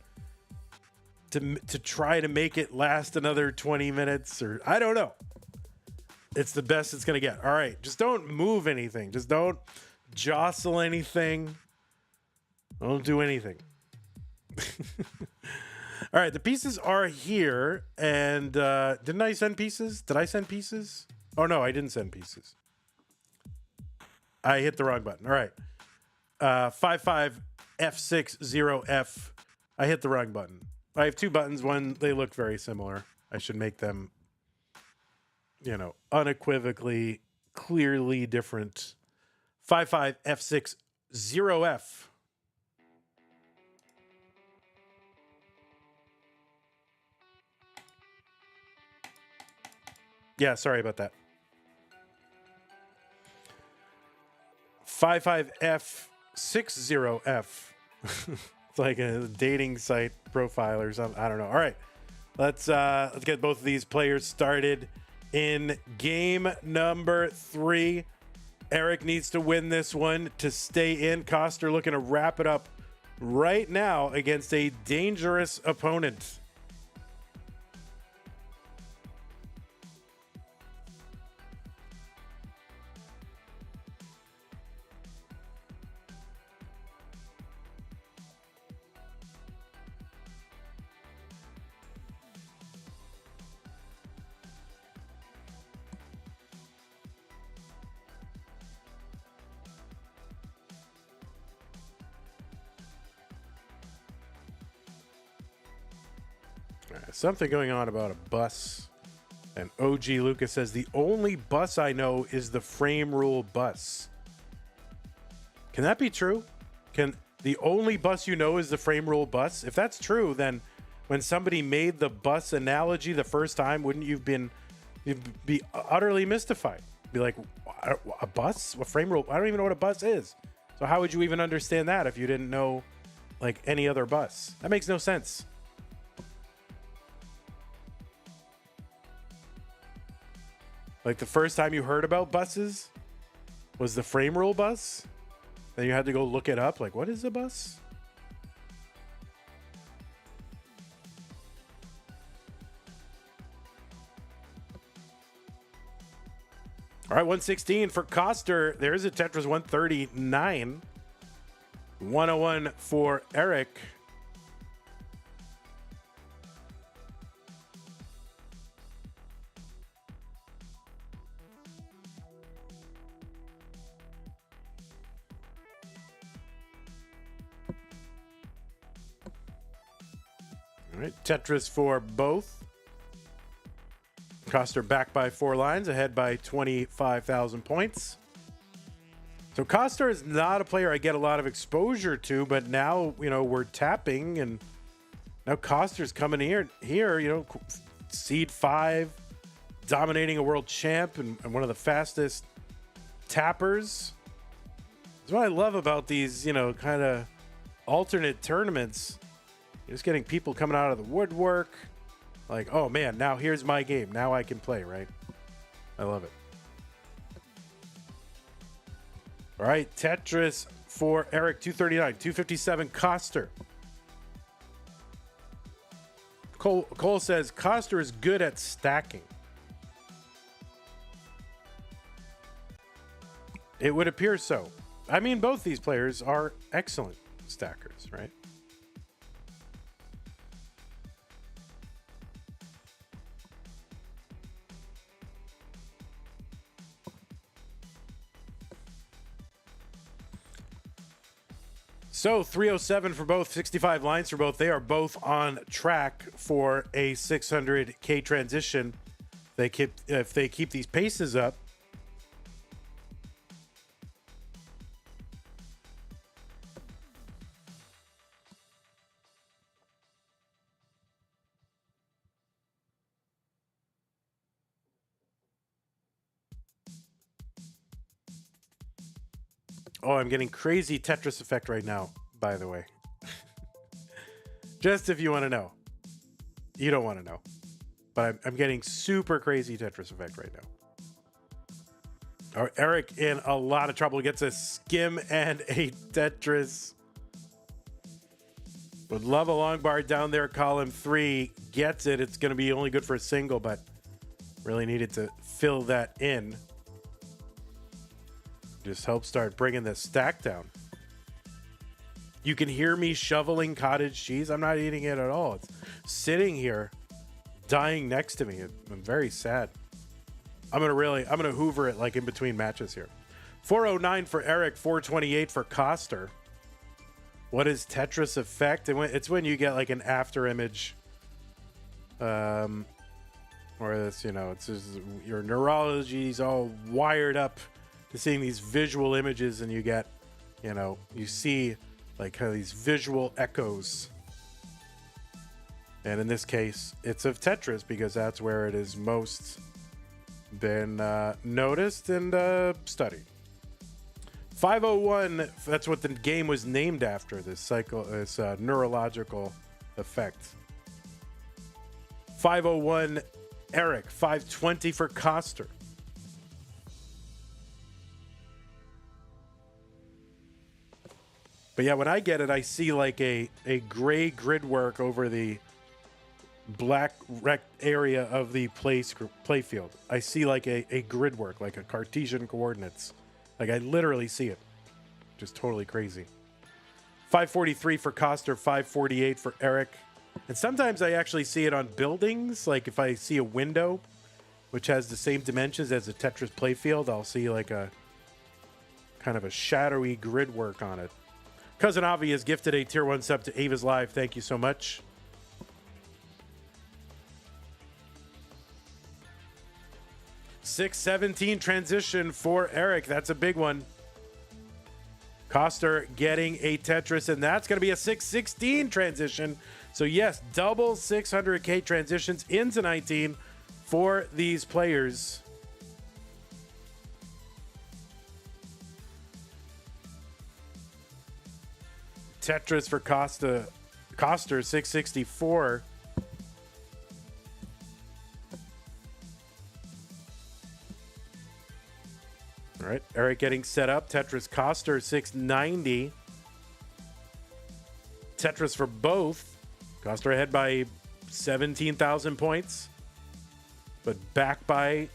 to try to make it last another 20 minutes, or I don't know. It's the best it's gonna get. All right, just don't move anything. Just don't jostle anything. Don't do anything. All right, the pieces are here, and didn't I send pieces? Did I send pieces? Oh no, I didn't send pieces. I hit the wrong button. All right, 55F60F. I hit the wrong button. I have 2 buttons. One, they look very similar. I should make them, unequivocally, clearly different. 55F60F. Yeah, sorry about that. 55F60F. It's like a dating site profile or something. I don't know. All right, let's get both of these players started in game number 3. Eric needs to win this one to stay in. Koster looking to wrap it up right now against a dangerous opponent. Something going on about a bus. And OG Lucas says, the only bus I know is the frame rule bus. Can that be true? Can the only bus you know is the frame rule bus? If that's true, then when somebody made the bus analogy the first time, wouldn't you'd be utterly mystified? Be like, a bus? A frame rule? I don't even know what a bus is. So how would you even understand that if you didn't know like any other bus? That makes no sense. Like the first time you heard about buses was the frame rule bus. Then you had to go look it up. Like, what is a bus? All right, 116 for Koster. There's a Tetris 139. 101 for Eric. All right, Tetris for both. Koster back by 4 lines, ahead by 25,000 points. So Koster is not a player I get a lot of exposure to, but now, we're tapping, and now Koster's coming here, seed 5, dominating a world champ and one of the fastest tappers. That's what I love about these, you know, kind of alternate tournaments. You're just getting people coming out of the woodwork. Like, oh man, now here's my game. Now I can play, right? I love it. All right, Tetris for Eric, 239, 257, Koster. Cole says, Koster is good at stacking. It would appear so. I mean, both these players are excellent stackers, right? So 307 for both, 65 lines for both. They are both on track for a 600K transition. If they keep these paces up. Oh, I'm getting crazy Tetris effect right now, by the way. Just if you want to know. You don't want to know. But I'm getting super crazy Tetris effect right now. Eric in a lot of trouble. Gets a skim and a Tetris. Would love a long bar down there, column 3. Gets it. It's going to be only good for a single, but really needed to fill that in. Just help start bringing the stack down. You can hear me shoveling cottage cheese. I'm not eating it at all. It's sitting here, dying next to me. I'm very sad. I'm gonna hoover it like in between matches here. 409 for Eric, 428 for Koster. What is Tetris effect? It's when you get like an after image, or this, you know, it's just your neurology's all wired up to seeing these visual images, and you get, you know, you see like how these visual echoes. And in this case, it's of Tetris because that's where it is most been noticed and studied. 501, that's what the game was named after, this neurological effect. 501, Eric, 520 for Koster. But yeah, when I get it, I see like a gray grid work over the black area of the play field. I see like a grid work, like a Cartesian coordinates. Like I literally see it. Just totally crazy. 543 for Koster, 548 for Eric. And sometimes I actually see it on buildings. Like if I see a window, which has the same dimensions as a Tetris playfield, I'll see like a kind of a shadowy grid work on it. Cousin Avi has gifted a tier 1 sub to Ava's Live. Thank you so much. $617 transition for Eric. That's a big one. Koster getting a Tetris, and that's going to be a 616 transition. So yes, double 600K transitions into 19 for these players. Tetris for Koster, 664. All right, Eric getting set up. Tetris Koster, 690. Tetris for both. Koster ahead by 17,000 points, but back by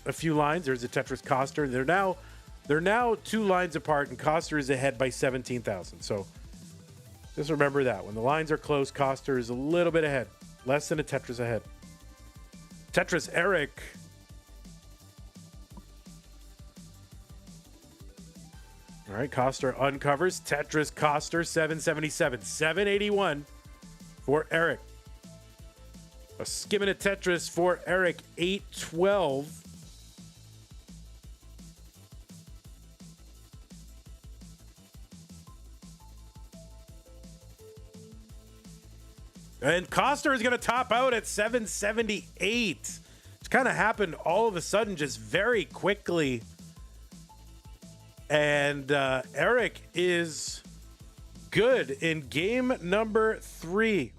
a few lines. There's a Tetris Koster. They're now 2 lines apart, and Koster is ahead by 17,000. So just remember that. When the lines are close, Koster is a little bit ahead. Less than a Tetris ahead. Tetris Eric. All right, Koster uncovers. Tetris Koster, 777. 781 for Eric. A skimming a Tetris for Eric, 812. And Koster is going to top out at 778. It's kind of happened all of a sudden, just very quickly. And Eric is good in game number 3.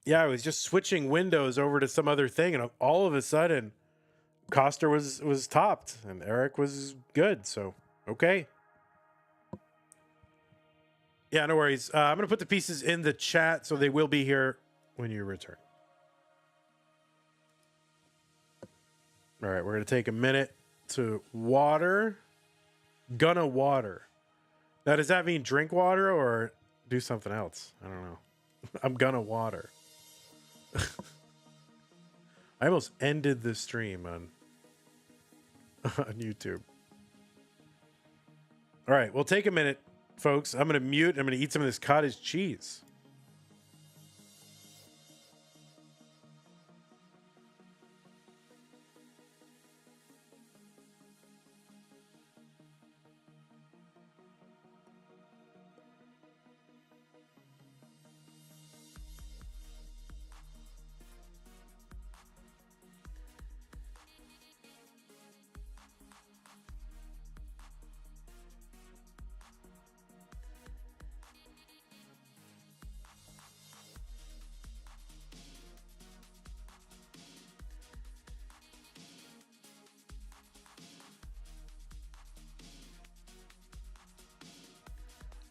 Yeah, I was just switching windows over to some other thing, and all of a sudden, Koster was topped, and Eric was good. So, okay. Yeah, no worries. I'm going to put the pieces in the chat, so they will be here when you return. All right, we're going to take a minute to water. Gonna water. Now, does that mean drink water or do something else? I don't know. I'm gonna water. I almost ended the stream on YouTube. All right, we'll take a minute, folks. I'm going to mute. I'm going to eat some of this cottage cheese.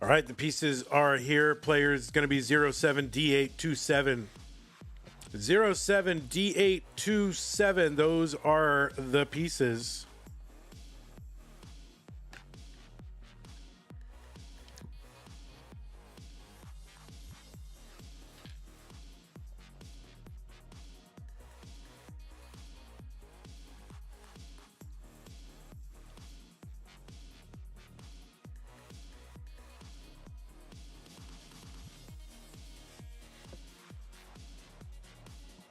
All right, the pieces are here. Players going to be 07D827. 07D827. Those are the pieces.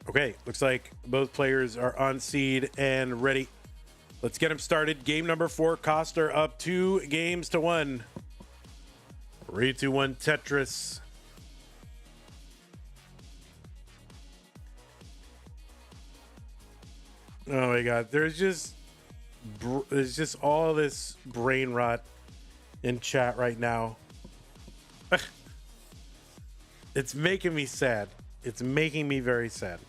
Okay, looks like both players are on seed and ready. Let's get them started. Game number 4, Koster up 2 games to 1. 3, 2, 1, Tetris. Oh my God, there's just all this brain rot in chat right now. It's making me sad. It's making me very sad.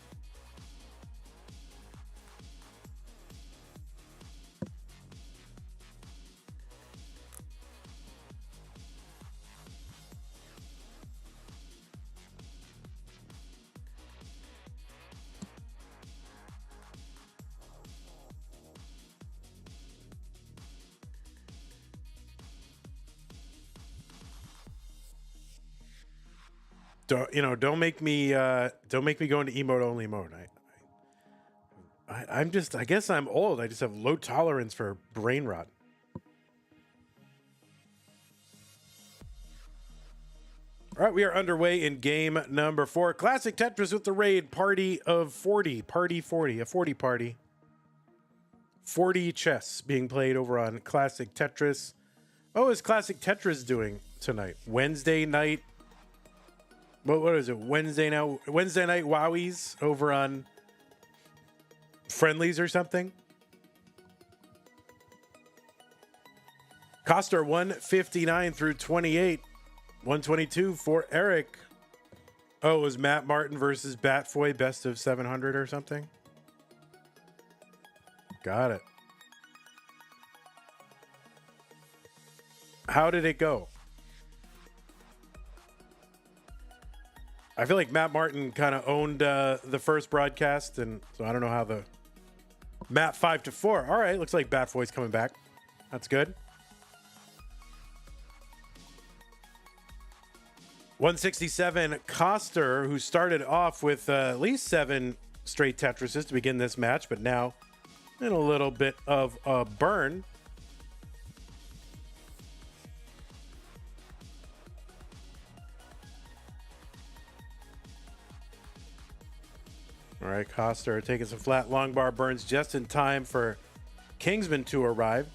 Don't make me go into emote only mode. I guess I'm old. I just have low tolerance for brain rot. All right, we are underway in game number 4. Classic Tetris with the raid party of 40. Party 40, a 40 party. 40 chess being played over on Classic Tetris. Oh, is Classic Tetris doing tonight? Wednesday night. What is it? Wednesday night Wowies over on Friendlies or something. Koster 159 through 28. 122 for Eric. Oh, it was Matt Martin versus Batfoy, best of 700 or something. Got it. How did it go? I feel like Matt Martin kind of owned the first broadcast, and so I don't know how the Matt 5-4. All right, looks like Batfoy's coming back. That's good. 167 Koster, who started off with at least 7 straight Tetrises to begin this match, but now in a little bit of a burn. All right, Koster taking some flat long bar burns just in time for Kingsman to arrive.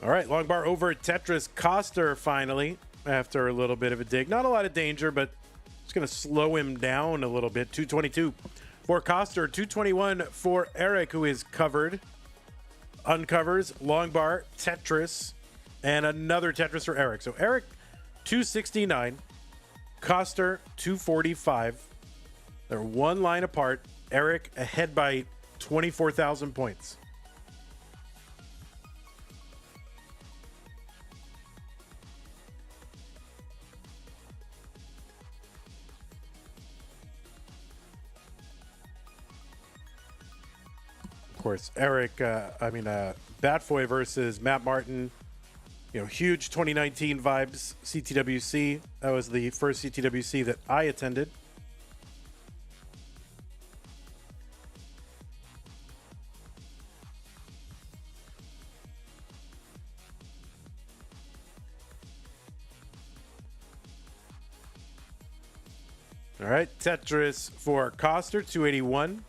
All right, long bar over Tetris. Koster finally, after a little bit of a dig. Not a lot of danger, but it's going to slow him down a little bit. 222 for Koster, 221 for Eric, who is covered. Uncovers, long bar, Tetris, and another Tetris for Eric. So Eric, 269. Koster, 245. They're one line apart. Eric ahead by 24,000 points. Of course, Eric, Batfoy versus Matt Martin. You know, huge 2019 vibes CTWC. That was the first CTWC that I attended. All right, Tetris for Koster, 281.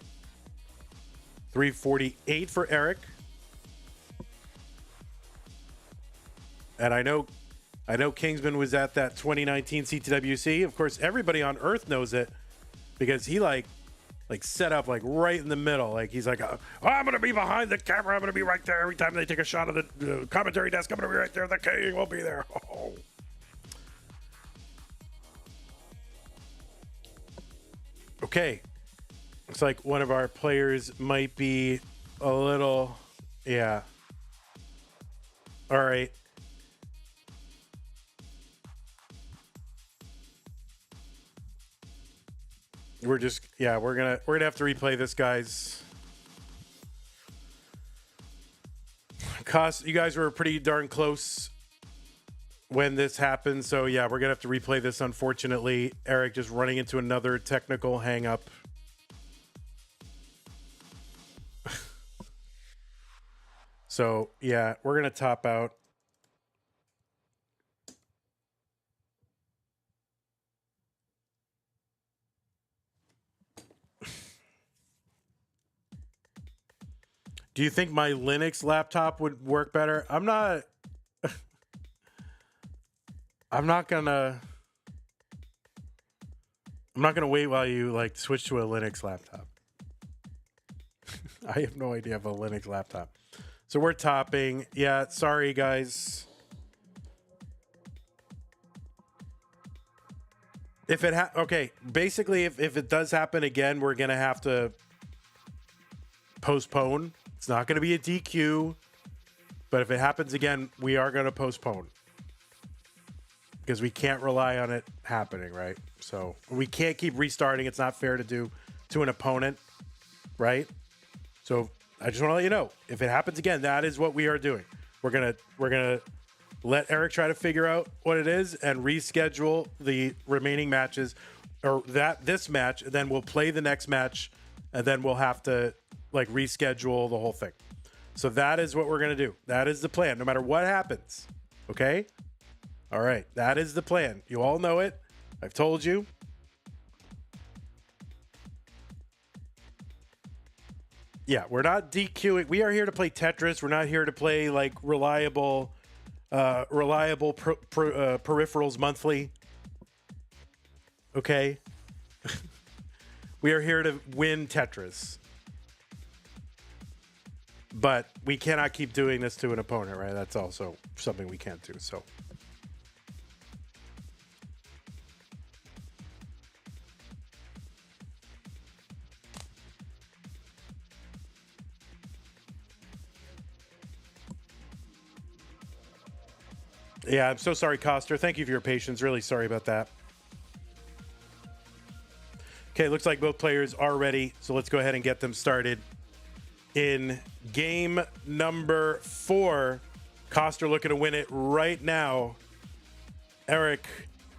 348 for Eric. And I know Kingsman was at that 2019 CTWC. Of course, everybody on Earth knows it because he like set up like right in the middle. Like he's like, oh, I'm gonna be behind the camera. I'm gonna be right there every time they take a shot of the commentary desk. I'm gonna be right there. The king will be there. Oh. Okay. Looks like one of our players might be a little, yeah. All right. We're gonna have to replay this, guys. You guys were pretty darn close when this happened, so yeah, we're gonna have to replay this. Unfortunately, Eric just running into another technical hang up. So yeah, we're gonna top out. Do you think my Linux laptop would work better? I'm not gonna wait while you like switch to a Linux laptop. I have no idea of a Linux laptop. So we're topping. Yeah, sorry guys. If it basically if it does happen again, we're gonna have to postpone. It's not gonna be a DQ, but if it happens again, we are gonna postpone. Because we can't rely on it happening, right? So we can't keep restarting. It's not fair to do to an opponent, right? So I just want to let you know, if it happens again, that is what we are doing. We're gonna let Eric try to figure out what it is and reschedule the remaining matches, or this match. And then we'll play the next match, and then we'll have to like reschedule the whole thing. So that is what we're gonna do. That is the plan, no matter what happens. Okay. All right, that is the plan. You all know it. I've told you. Yeah, we're not DQing. We are here to play Tetris. We're not here to play like reliable peripherals monthly. Okay. We are here to win Tetris. But we cannot keep doing this to an opponent, right? That's also something we can't do. So. Yeah, I'm so sorry, Koster. Thank you for your patience. Really sorry about that. Okay, looks like both players are ready. So let's go ahead and get them started. In game number 4, Koster looking to win it right now. Eric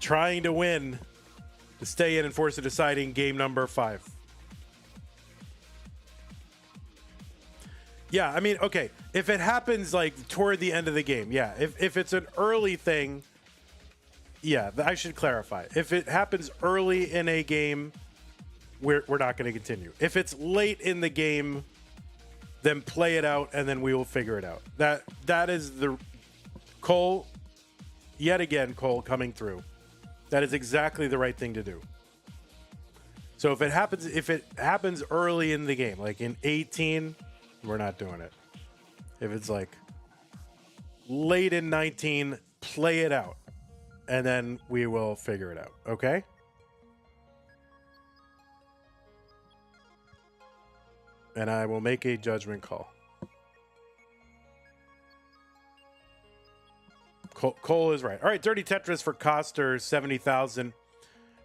trying to win to stay in and force a deciding game number 5. Yeah, I mean, okay, if it happens like toward the end of the game, yeah, if it's an early thing, yeah, I should clarify. If it happens early in a game, we're not going to continue. If it's late in the game, then play it out and then we will figure it out. That is the Cole, yet again, Cole coming through. That is exactly the right thing to do. So if it happens early in the game, like in 18, we're not doing it. If it's like late in 19, play it out, and then we will figure it out. Okay? And I will make a judgment call. Cole is right. All right, Dirty Tetris for Koster, 70,000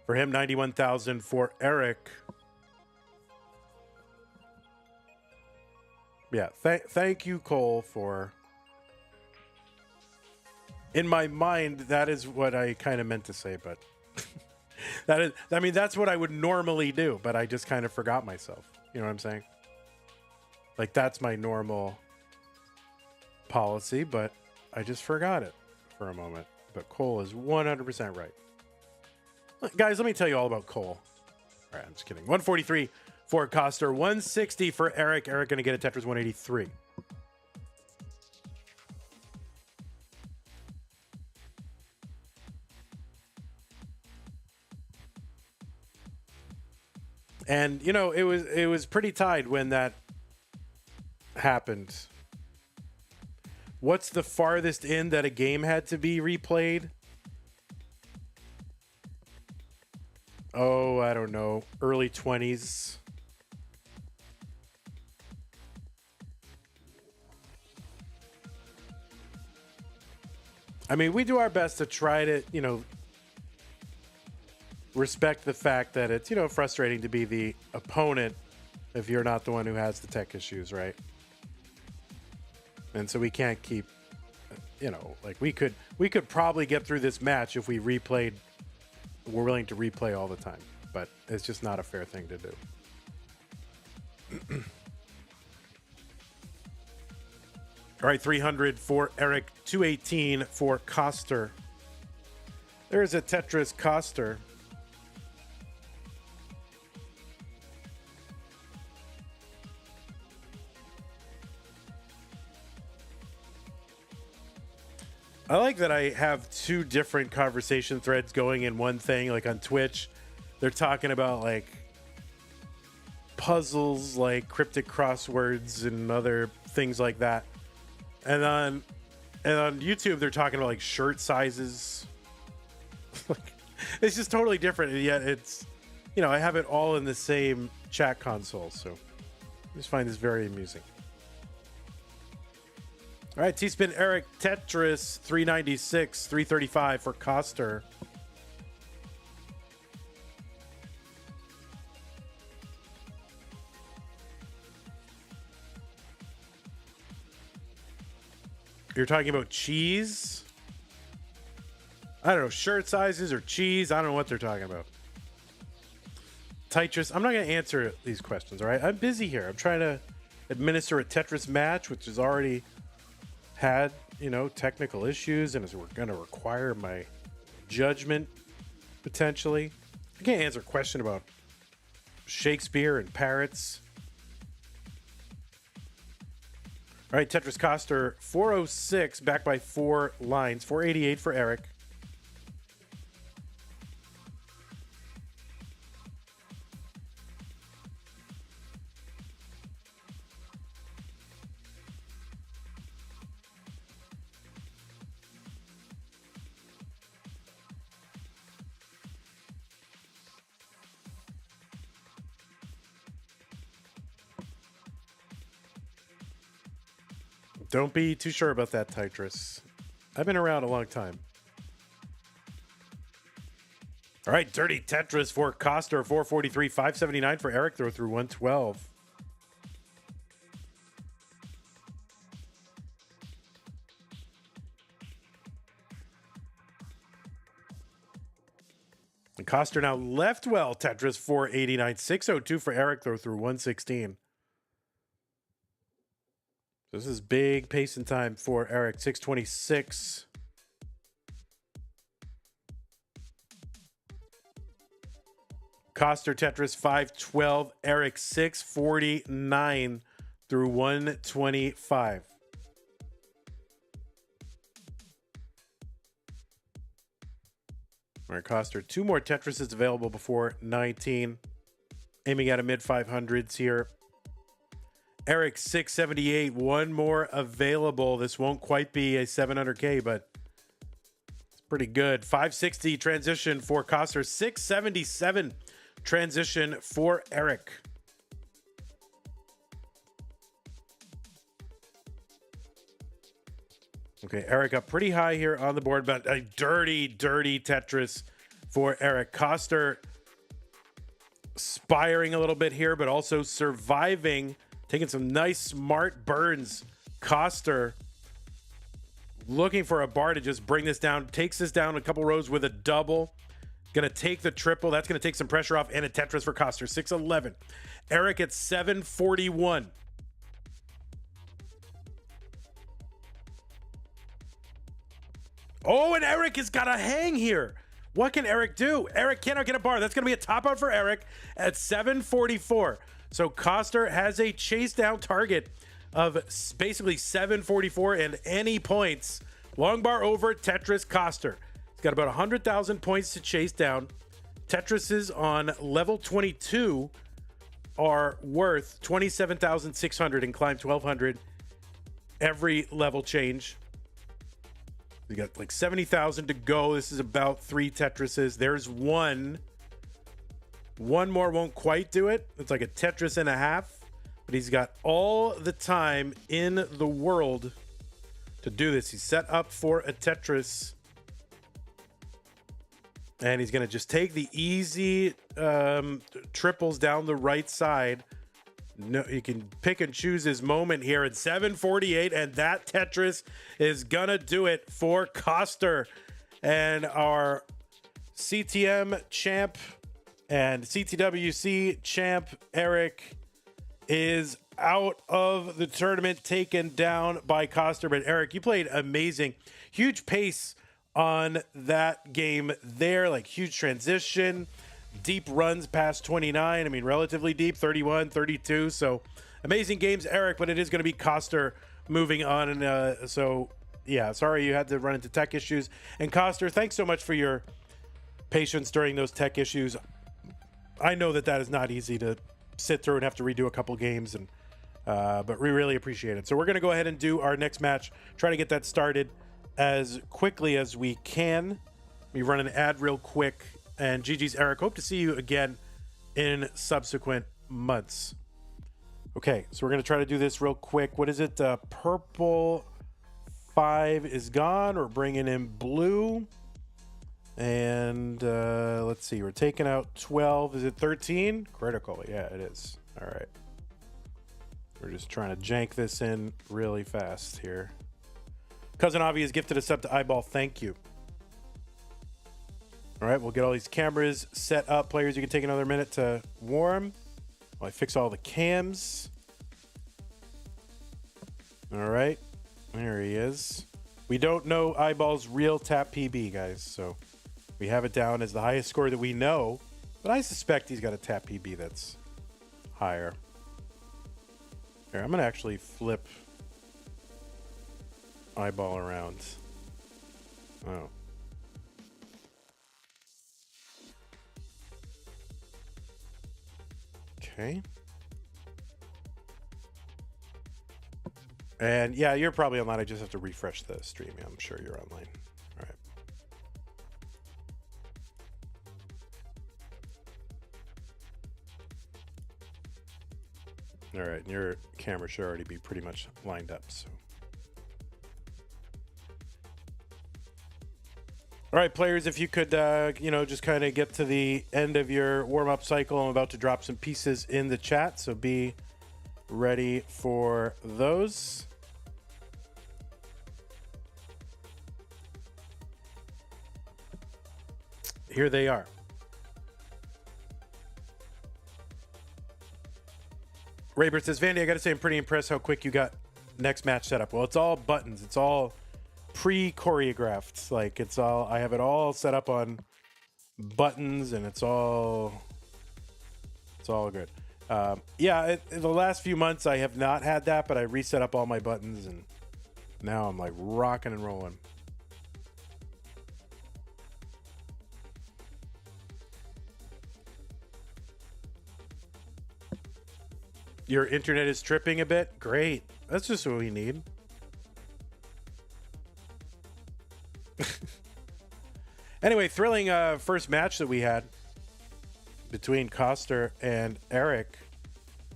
for him, 91,000 for Eric. Yeah, thank you, Cole, for... In my mind, that is what I kind of meant to say, but... that's what I would normally do, but I just kind of forgot myself. You know what I'm saying? Like, that's my normal policy, but I just forgot it for a moment. But Cole is 100% right. Guys, let me tell you all about Cole. All right, I'm just kidding. 143 for Koster, 160 for Eric. Eric going to get a Tetris 183. And, you know, it was pretty tied when that happened. What's the farthest in that a game had to be replayed? Oh, I don't know. Early 20s. I mean, we do our best to try to, you know, respect the fact that it's, you know, frustrating to be the opponent if you're not the one who has the tech issues, right? And so we can't keep, you know, like we could probably get through this match if we replayed. We're willing to replay all the time, but it's just not a fair thing to do. All right, 300 for Eric, 218 for Koster. There's a Tetris Koster. I like that I have two different conversation threads going in one thing. Like on Twitch, they're talking about like puzzles, like cryptic crosswords and other things like that. And on YouTube, they're talking about like shirt sizes. It's just totally different, and yet it's, you know, I have it all in the same chat console. So I just find this very amusing. All right, T-Spin Eric Tetris 396, 335 for Koster. You're talking about cheese? I don't know, shirt sizes or cheese. I don't know what they're talking about. Tetris. I'm not going to answer these questions, all right? I'm busy here. I'm trying to administer a Tetris match, which is already had, you know, technical issues, and is going to require my judgment potentially. I can't answer a question about Shakespeare and parrots. All right, Tetris Koster 406, back by 4 lines. 488 for Eric. Don't be too sure about that, Tetris. I've been around a long time. All right, Dirty Tetris for Koster, 443, 579 for Eric, throw through 112. And Koster now left well, Tetris 489, 602 for Eric, throw through 116. This is big pace and time for Eric, 626. Koster Tetris 512, Eric 649 through 125. All right, Koster, 2 more Tetrises available before 19. aiming at a mid 500s here. Eric 678, one more available. This won't quite be a 700K, but it's pretty good. 560 transition for Koster, 677 transition for Eric. Okay, Eric up pretty high here on the board, but a dirty Tetris for Eric. Koster spiring a little bit here, but also surviving, taking some nice smart burns. Koster looking for a bar to just bring this down, takes this down a couple rows with a double. Gonna take the triple. That's gonna take some pressure off, and a Tetris for Koster. 611. Eric at 741. Oh, and Eric has got a hang here. What can Eric do? Eric cannot get a bar. That's going to be a top out for Eric at 744. So Koster has a chase down target of basically 744 and any points. Long bar over Tetris Koster. He's got about 100,000 points to chase down. Tetrises on level 22 are worth 27,600 and climb 1,200 every level change. We got like 70,000 to go. This is about 3 Tetrises. There's one. One more won't quite do it. It's like a Tetris and a half. But he's got all the time in the world to do this. He's set up for a Tetris. And he's going to just take the easy triples down the right side. No, he can pick and choose his moment here at 748, and that Tetris is gonna do it for Koster. And our CTM champ and CTWC champ Eric is out of the tournament, taken down by Koster. But Eric, you played amazing. Huge pace on that game there, like huge transition. Deep runs past 29. I mean, relatively deep, 31, 32. So amazing games, Eric, but it is going to be Koster moving on. And so, yeah, sorry you had to run into tech issues. And Koster, thanks so much for your patience during those tech issues. I know that that is not easy to sit through and have to redo a couple games, and but we really appreciate it. So we're going to go ahead and do our next match, try to get that started as quickly as we can. We run an ad real quick. And GG's, Eric. Hope to see you again in subsequent months. Okay, so we're going to try to do this real quick. What is it? Purple 5 is gone. We're bringing in blue. And let's see. We're taking out 12. Is it 13? Critical. Yeah, it is. All right. We're just trying to jank this in really fast here. Cousin Avi has gifted us up to Iball. Thank you. All right, we'll get all these cameras set up. Players, you can take another minute to warm while I fix all the cams. All right, there he is. We don't know Iball's real tap PB, guys, so we have it down as the highest score that we know, but I suspect he's got a tap PB that's higher. Here, I'm going to actually flip Iball around. Oh. Okay. And yeah, you're probably online. I just have to refresh the stream. Yeah, I'm sure you're online. All right. All right. And your camera should already be pretty much lined up. So. All right, players, if you could, just kind of get to the end of your warm-up cycle. I'm about to drop some pieces in the chat, so be ready for those. Here they are. Raybert says, Vandy, I got to say I'm pretty impressed how quick you got next match set up. Well, it's all buttons. It's all pre-choreographed. Like, it's all, I have it all set up on buttons, and it's all good. In the last few months I have not had that, but I reset up all my buttons, and now I'm like rocking and rolling. Your internet is tripping a bit? Great. That's just what we need. Anyway, thrilling first match that we had between Koster and Eric.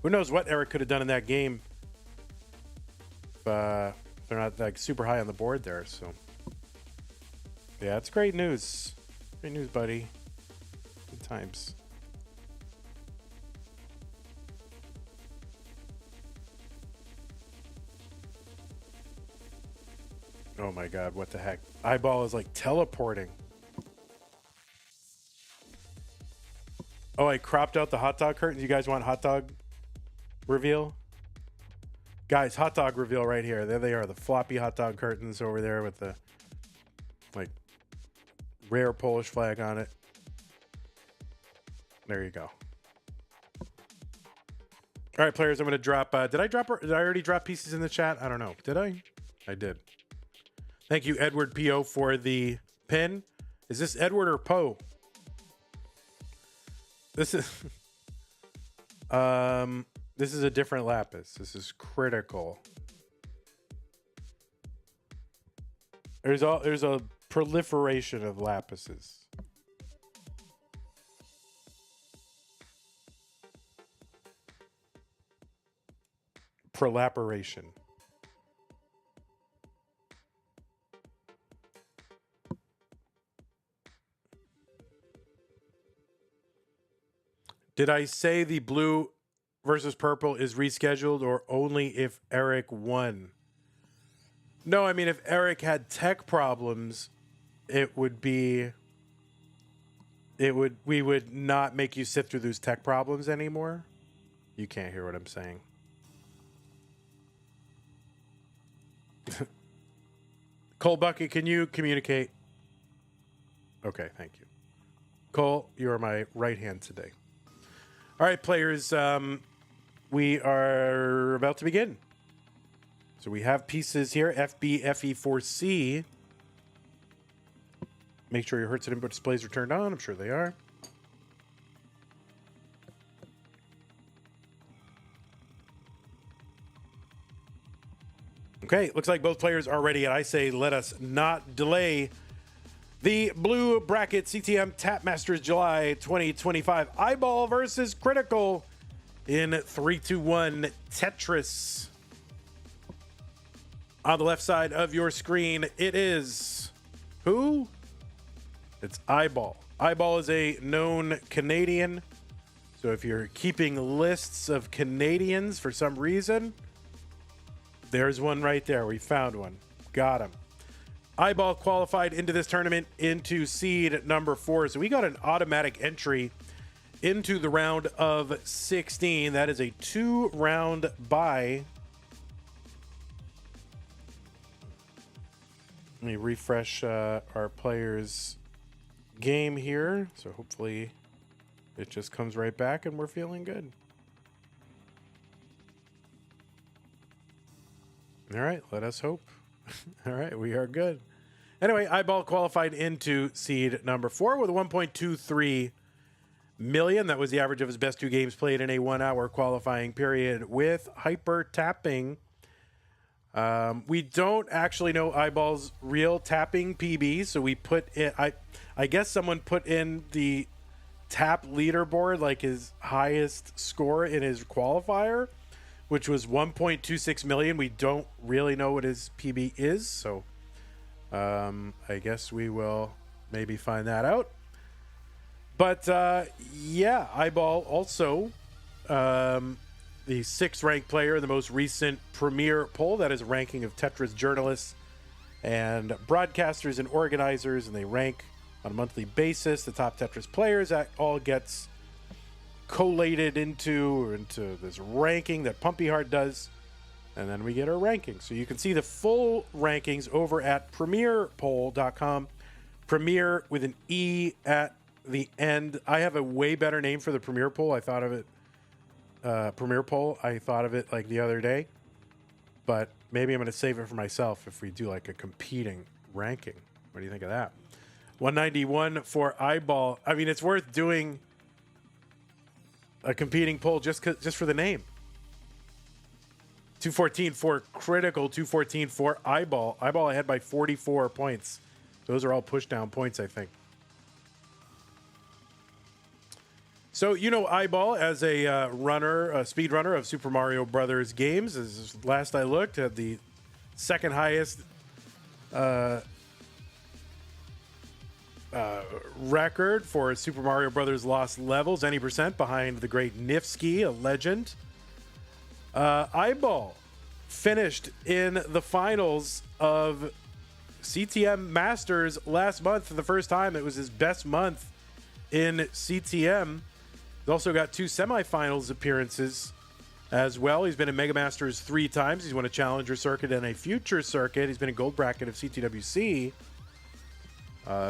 Who knows what Eric could have done in that game if they're not like super high on the board there. So yeah, it's great news. Great news, buddy. Good times. Oh my god, what the heck? Iball is like teleporting. Oh, I cropped out the hot dog curtains. You guys want hot dog reveal? Guys, hot dog reveal right here. There they are, the floppy hot dog curtains over there with the like rare Polish flag on it. There you go. All right, players, I'm going to drop. Did I already drop pieces in the chat? I don't know. Did I? I did. Thank you, Edward P.O. for the pin. Is this Edward or Poe? This is this is a different lapis. This is Critical. There's a proliferation of lapises. Prolaperation. Did I say the blue versus purple is rescheduled or only if Eric won? No, I mean, if Eric had tech problems, we would not make you sit through those tech problems anymore. You can't hear what I'm saying. Cole Bucket, can you communicate? Okay, thank you. Cole, you are my right hand today. All right, players, we are about to begin. So we have pieces here, FB, FE, 4C. Make sure your Hertz and input displays are turned on. I'm sure they are. Okay, looks like both players are ready, and I say let us not delay. The blue bracket CTM Tap Masters July 2025 Iball versus Critical in 3-2-1 Tetris. On the left side of your screen, it is who? It's Iball. Iball is a known Canadian. So if you're keeping lists of Canadians for some reason, there's one right there. We found one. Got him. Iball qualified into this tournament into seed number 4. So we got an automatic entry into the round of 16. That is a 2-round bye. Let me refresh our players' game here. So hopefully it just comes right back and we're feeling good. All right, let us hope. All right, we are good. Anyway, Iball qualified into seed number 4 with a 1.23 million. That was the average of his best 2 games played in a 1-hour qualifying period with hyper tapping. We don't actually know Iball's real tapping PB, so we put in. I guess someone put in the tap leaderboard, like his highest score in his qualifier, which was 1.26 million. We don't really know what his PB is, so I guess we will maybe find that out. But yeah, Iball also the 6th ranked player in the most recent Premier poll. That is a ranking of Tetris journalists and broadcasters and organizers, and they rank on a monthly basis the top Tetris players. That all gets collated into this ranking that Pumpy Heart does, and then we get our rankings. So you can see the full rankings over at premierpoll.com. Premier with an E at the end. I have a way better name for the Premier poll. I thought of it Premier poll. I thought of it like the other day, but maybe I'm going to save it for myself if we do like a competing ranking. What do you think of that? 191 for Iball. I mean, it's worth doing a competing poll just for the name. 214 for Critical, 214 for Iball. Iball ahead by 44 points. Those are all push down points, I think. So, you know Iball as a runner, a speed runner of Super Mario Brothers games. As last I looked, had the second highest record for Super Mario Brothers lost levels, any percent behind the great Nifsky, a legend. Iball finished in the finals of CTM Masters last month for the first time. It was his best month in CTM. He's also got 2 semifinals appearances as well. He's been in Mega Masters 3 times. He's won a Challenger Circuit and a Future Circuit. He's been in Gold Bracket of CTWC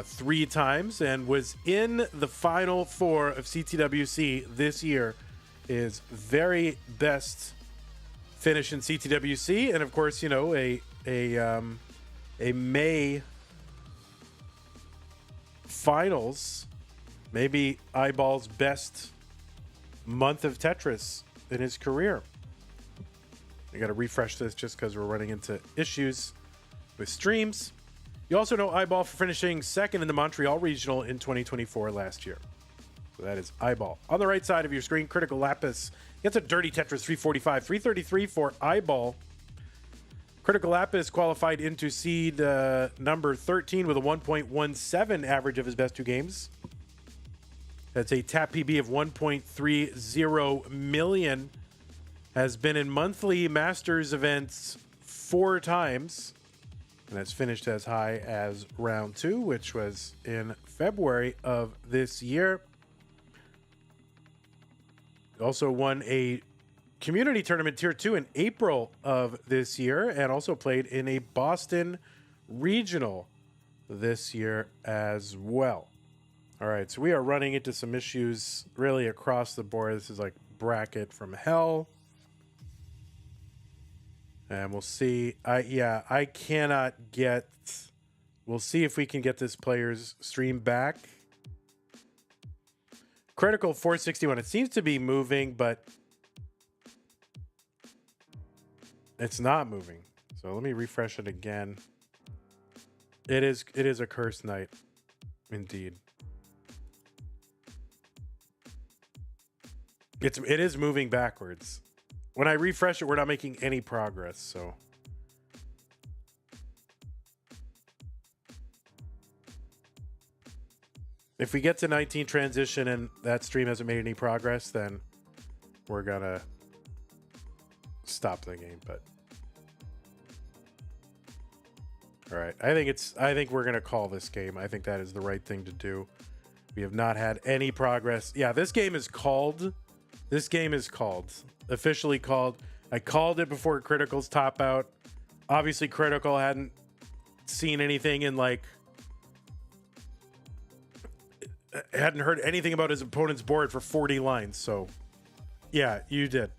3 times and was in the Final 4 of CTWC this year. His very best finish in CTWC, and of course, you know, a May finals, maybe Iball's best month of Tetris in his career. I got to refresh this just because we're running into issues with streams. You also know Iball for finishing second in the Montreal Regional in 2024 last year. So that is Iball. On the right side of your screen, Critical Lapis gets a dirty Tetris 345, 333 for Iball. Critical Lapis qualified into seed number 13 with a 1.17 average of his best 2 games. That's a tap PB of 1.30 million. Has been in monthly Masters events 4 times. And has finished as high as round 2, which was in February of this year. Also won a community tournament tier 2 in April of this year, and also played in a Boston regional this year as well. All right, so we are running into some issues really across the board. This is like bracket from hell. And we'll see. I cannot get... We'll see if we can get this player's stream back. Critical 461. It seems to be moving, but it's not moving. So let me refresh it again. It is a cursed night, indeed. It is moving backwards. When I refresh it, we're not making any progress, so. If we get to 19 transition and that stream hasn't made any progress, then we're gonna stop the game, but. All right, I think we're gonna call this game. I think that is the right thing to do. We have not had any progress. Yeah, this game is called. This game is called. Officially called. I called it before Critical's top out. Obviously, Critical hadn't seen anything in like... hadn't heard anything about his opponent's board for 40 lines, so... Yeah, you did.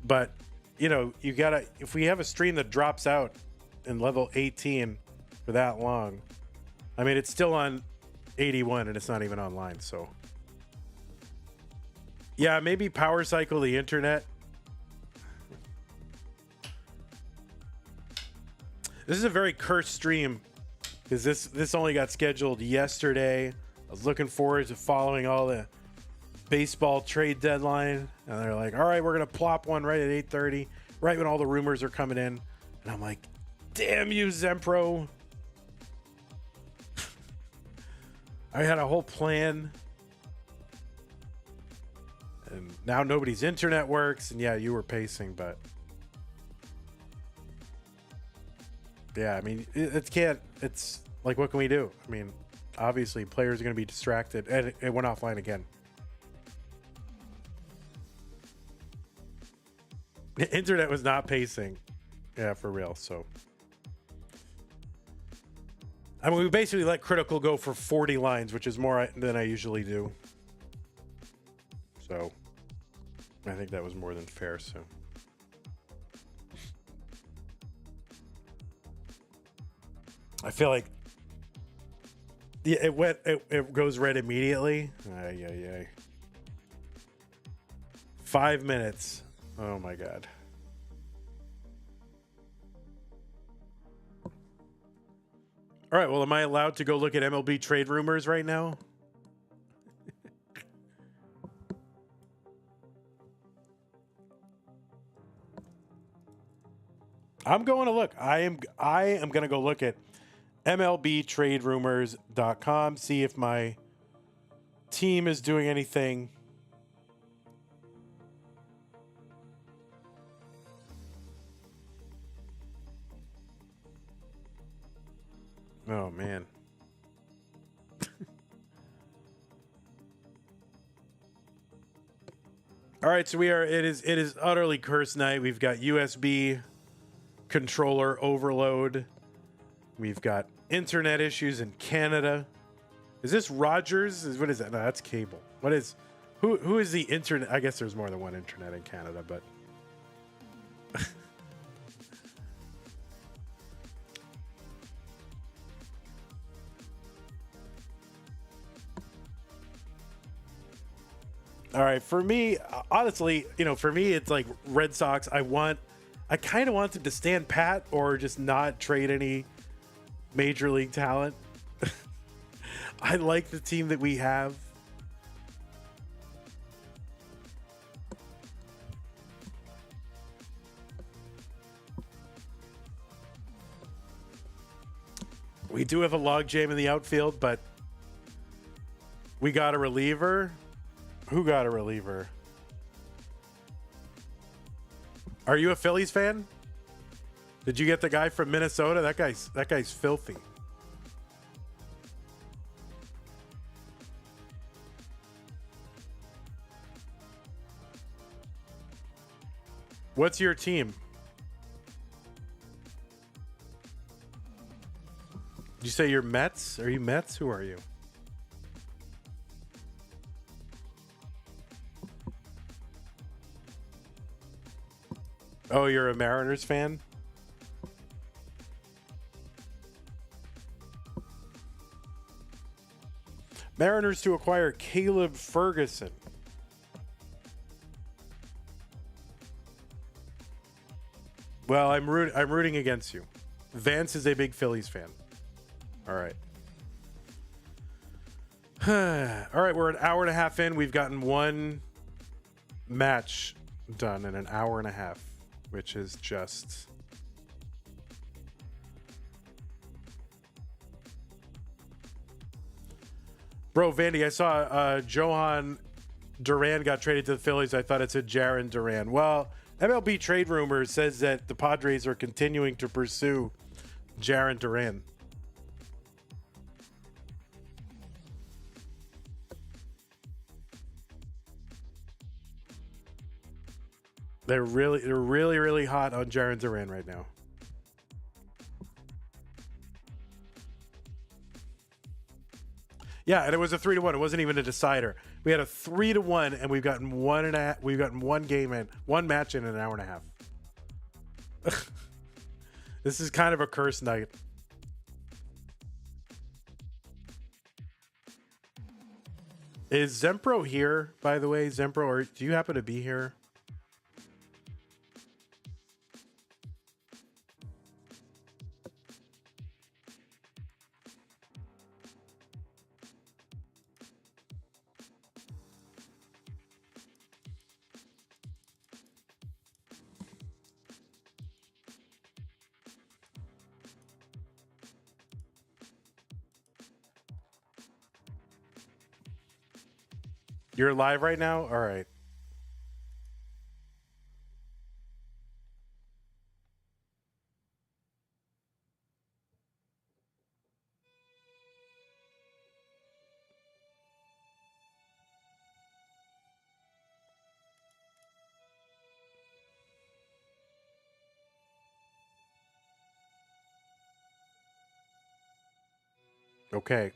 But, you know, you gotta... If we have a stream that drops out in level 18 for that long... I mean, it's still on 81 and it's not even online, so... Yeah, maybe power cycle the internet. This is a very cursed stream because this only got scheduled yesterday. I was looking forward to following all the baseball trade deadline, and they're like, "All right, we're gonna plop one right at 8:30, right when all the rumors are coming in." And I'm like, "Damn you, Zempro!" I had a whole plan. And now nobody's internet works, and yeah, you were pacing, but yeah, I mean, it's like, what can we do? I mean, obviously players are going to be distracted, and it went offline again. The internet was not pacing. Yeah, for real. So, I mean, we basically let Critical go for 40 lines, which is more than I usually do. So, I think that was more than fair, so. I feel like it goes red immediately. Ay. 5 minutes. Oh my God. All right, well, am I allowed to go look at MLB trade rumors right now? I'm going to look. I am going to go look at MLBtraderumors.com, see if my team is doing anything. Oh man. All right, so it is utterly cursed night. We've got USB controller overload. We've got internet issues in Canada. Is this Rogers? What is that? No, that's cable. What is who is the internet? I guess there's more than one internet in Canada, but all right, for me, honestly, for me, it's like Red Sox. I kind of want them to stand pat or just not trade any major league talent. I like the team that we have. We do have a logjam in the outfield, but we got a reliever. Who got a reliever? Are you a Phillies fan? Did you get the guy from Minnesota? That guy's filthy. What's your team? Did you say you're Mets? Are you Mets? Who are you? Oh, you're a Mariners fan? Mariners to acquire Caleb Ferguson. Well, I'm rooting against you. Vance is a big Phillies fan. All right. All right, we're an hour and a half in. We've gotten one match done in an hour and a half, which is just... Bro, Vandy, I saw Johan Duran got traded to the Phillies. I thought it said Jaron Duran. Well, MLB Trade Rumors says that the Padres are continuing to pursue Jaron Duran. They're really hot on Jaron Duran right now. Yeah, and it was a 3-1. It wasn't even a decider. We had a 3-1, and we've gotten one game in, one match in an hour and a half. This is kind of a cursed night. Is Zempro here, by the way? Zempro, or do you happen to be here? You're live right now? All right. Okay.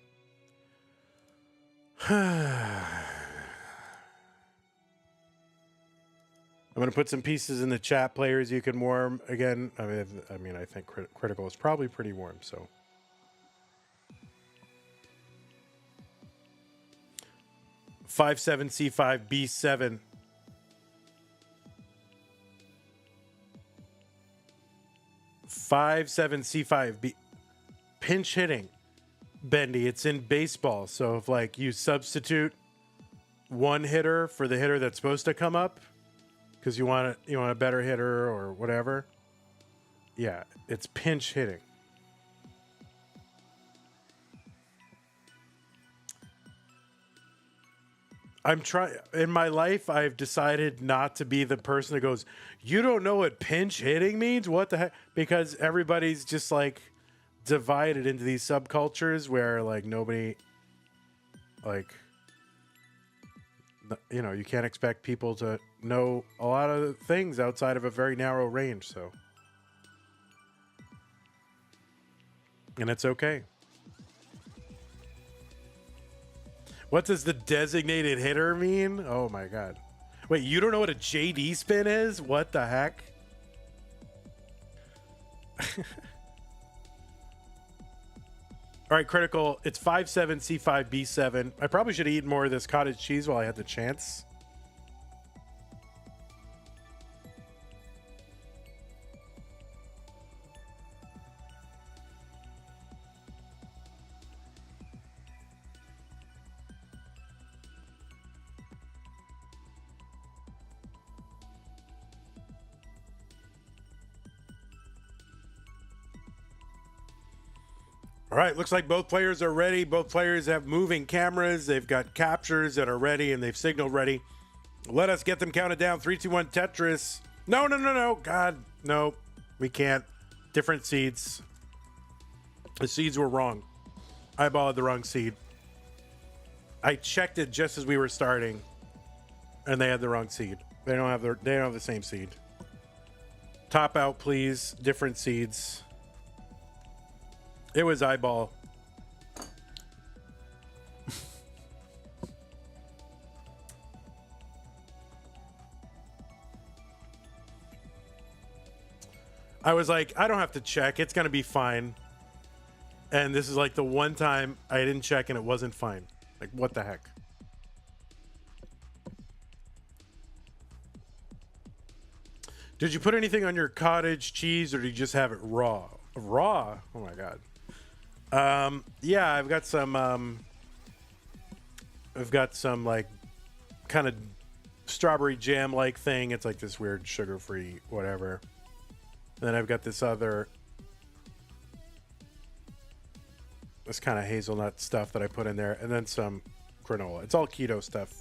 I'm going to put some pieces in the chat, players. You can warm again. I mean, I think Critical is probably pretty warm, so. C5B7. C5B. pinch hitting, Bendy. It's in baseball. So if like you substitute one hitter for the hitter that's supposed to come up because you want a better hitter or whatever. Yeah, it's pinch hitting. I'm trying in my life. I've decided not to be the person that goes, "You don't know what pinch hitting means? What the heck?" Because everybody's just like divided into these subcultures where like nobody, like, you can't expect people to know a lot of things outside of a very narrow range. So, and it's okay. What does the designated hitter mean? Oh my God. Wait, you don't know what a JD spin is? What the heck? All right, Critical. It's 5-7, C5, B7. I probably should have eaten more of this cottage cheese while I had the chance. All right, looks like both players are ready. Both players have moving cameras. They've got captures that are ready, and they've signaled ready. Let us get them counted down. 3, 2, 1, Tetris. No. God, no. We can't. Different seeds. The seeds were wrong. Iball had the wrong seed. I checked it just as we were starting, and they had the wrong seed. They don't have the same seed. Top out, please. Different seeds. It was Iball. I was like, I don't have to check. It's going to be fine. And this is like the one time I didn't check and it wasn't fine. Like, what the heck? Did you put anything on your cottage cheese or did you just have it raw? Raw? Oh my God. Yeah, I've got some like kind of strawberry jam like thing. It's like this weird sugar-free whatever. And then I've got this kind of hazelnut stuff that I put in there, and then some granola. It's all keto stuff.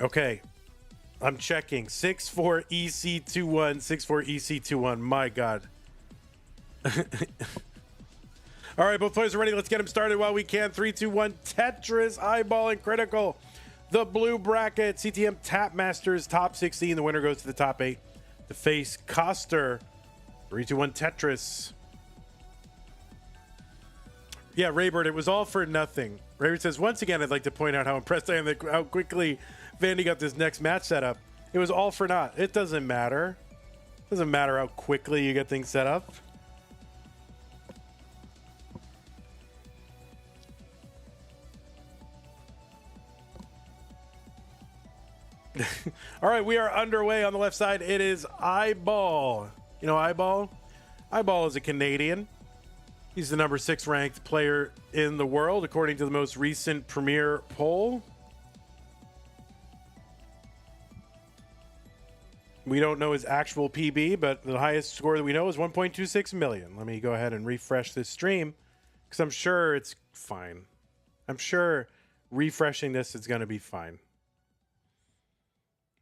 Okay. I'm checking. 64EC21, 64EC21. My God. All right, both players are ready. Let's get them started while we can. 3, 2, 1. Tetris, Iball, and Critical. The blue bracket. CTM Tap Masters top 16. The winner goes to the top 8 to face Koster. 3, 2, 1. Tetris. Yeah, Raybird, it was all for nothing. Raybird says, once again, I'd like to point out how impressed I am that how quickly Vandy got this next match set up. It was all for naught. It doesn't matter. It doesn't matter how quickly you get things set up. All right, we are underway. On the left side, it is Iball. You know Iball? Iball is a Canadian. He's the number 6 ranked player in the world, according to the most recent Premier poll. We don't know his actual PB, but the highest score that we know is 1.26 million. Let me go ahead and refresh this stream because I'm sure it's fine. I'm sure refreshing this is going to be fine.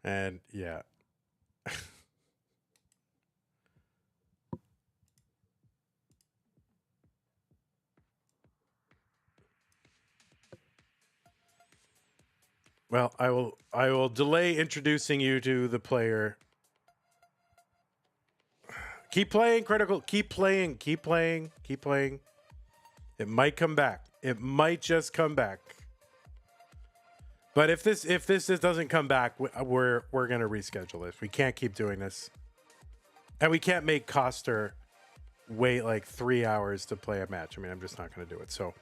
And yeah. Well, I will delay introducing you to the player. Keep playing, Critical. Keep playing. It might come back. It might just come back. But if this doesn't come back, we're gonna reschedule this. We can't keep doing this, and we can't make Koster wait like 3 hours to play a match. I mean, I'm just not gonna do it. So,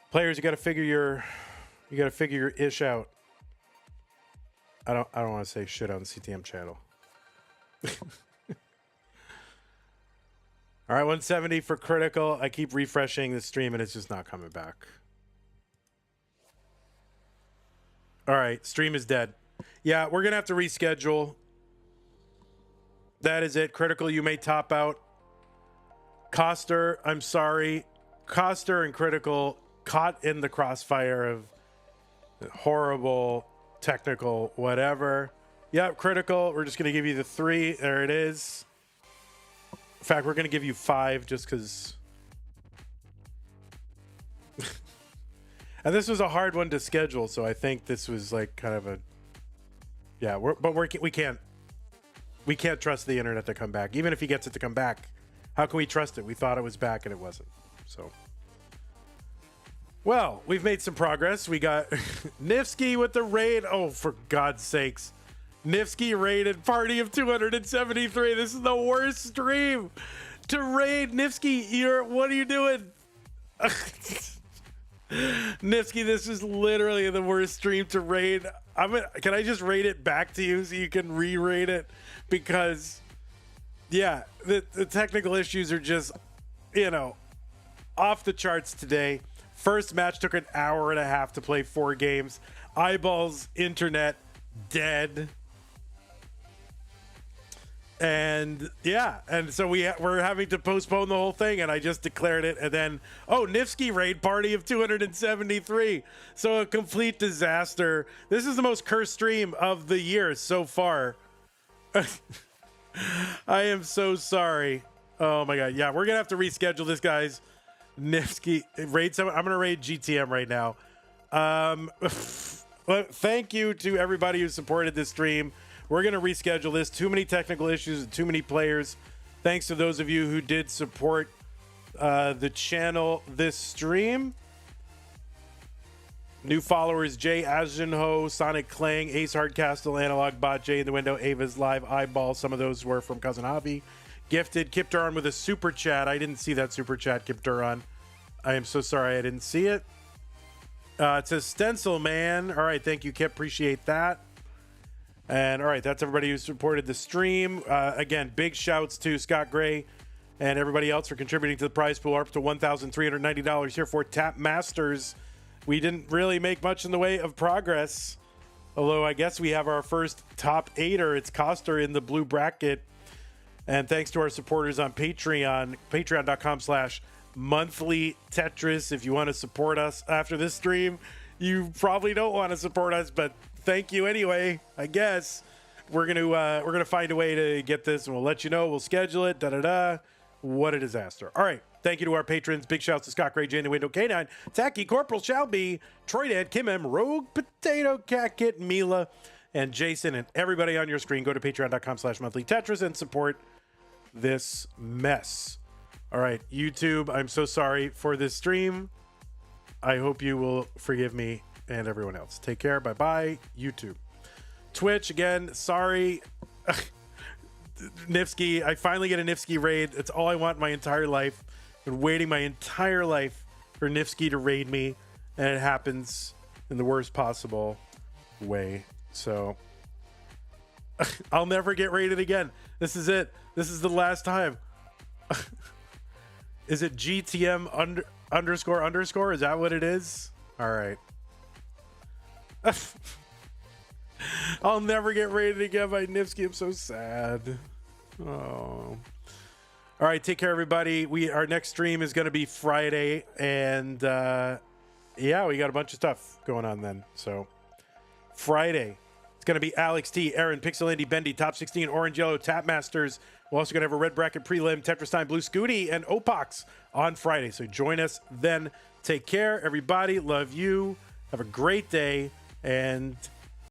players, you gotta figure your ish out. I don't want to say shit on the CTM channel. All right, 170 for Critical. I keep refreshing the stream and it's just not coming back. All right, stream is dead. Yeah, we're going to have to reschedule. That is it. Critical, you may top out. Koster, I'm sorry. Koster and Critical caught in the crossfire of horrible technical whatever. Yep, Critical, we're just going to give you the 3. There it is. In fact, we're going to give you 5 just because. And this was a hard one to schedule, so I think this was like kind of a. Yeah, we can't trust the internet to come back. Even if he gets it to come back, how can we trust it? We thought it was back and it wasn't. So. Well, we've made some progress. We got Nifsky with the raid. Oh, for God's sakes. Nifsky raided party of 273. This is the worst stream to raid. Nifsky, what are you doing? Nifsky, this is literally the worst stream to raid. Can I just raid it back to you so you can re-raid it? Because, yeah, the technical issues are just, off the charts today. First match took an hour and a half to play 4 games. Iball's internet dead. And yeah, and so we're having to postpone the whole thing, and I just declared it. And then, Nifsky raid party of 273. So a complete disaster. This is the most cursed stream of the year so far. I am so sorry. Oh my God. Yeah, we're going to have to reschedule this, guys. Nifsky raid someone. I'm gonna raid GTM right now. Thank you to everybody who supported this stream. We're gonna reschedule this. Too many technical issues and too many players. Thanks to those of you who did support the channel this stream. New followers: Jay Azinho, Sonic Clang, Ace Hardcastle, Analog Bot, Jay in the Window, Ava's Live, Iball. Some of those were from Cousin Javi. Gifted Kip Duran with a super chat. I didn't see that super chat, Kip Duran. I am so sorry I didn't see it. It says Stencil Man. All right, thank you, Kip. Appreciate that. And all right, that's everybody who supported the stream. Again, big shouts to Scott Gray and everybody else for contributing to the prize pool, up to $1,390 here for Tap Masters. We didn't really make much in the way of progress, although I guess we have our first top 8er. It's Koster in the blue bracket. And thanks to our supporters on Patreon, patreon.com/monthly Tetris. If you want to support us after this stream, you probably don't want to support us, but thank you anyway. I guess we're gonna find a way to get this, and we'll let you know. We'll schedule it. What a disaster! All right, thank you to our patrons. Big shouts to Scott Gray, Jane the Window, K9, Tacky, Corporal Shelby, Troy Dad, Kim M, Rogue Potato, Cat Kit, Mila, and Jason, and everybody on your screen. Go to patreon.com/monthly Tetris and support this mess. All right, YouTube, I'm so sorry for this stream. I hope you will forgive me and everyone else. Take care. Bye-bye, YouTube. Twitch, again, sorry. Nifsky, I finally get a Nifsky raid. It's all I want my entire life. Been waiting my entire life for Nifsky to raid me, and it happens in the worst possible way. So I'll never get raided again. This is it. This is the last time. Is it GTM underscore? Is that what it is? All right. I'll never get raided again by Nifsky. I'm so sad. Oh. All right. Take care, everybody. Our next stream is going to be Friday. And yeah, we got a bunch of stuff going on then. So Friday. It's going to be Alex T, Aaron, Pixel Andy, Bendy, Top 16, Orange Yellow, Tap Masters. We're also going to have a Red Bracket prelim, Tetris Time, Blue Scooty, and Opox on Friday. So join us then. Take care, everybody. Love you. Have a great day, and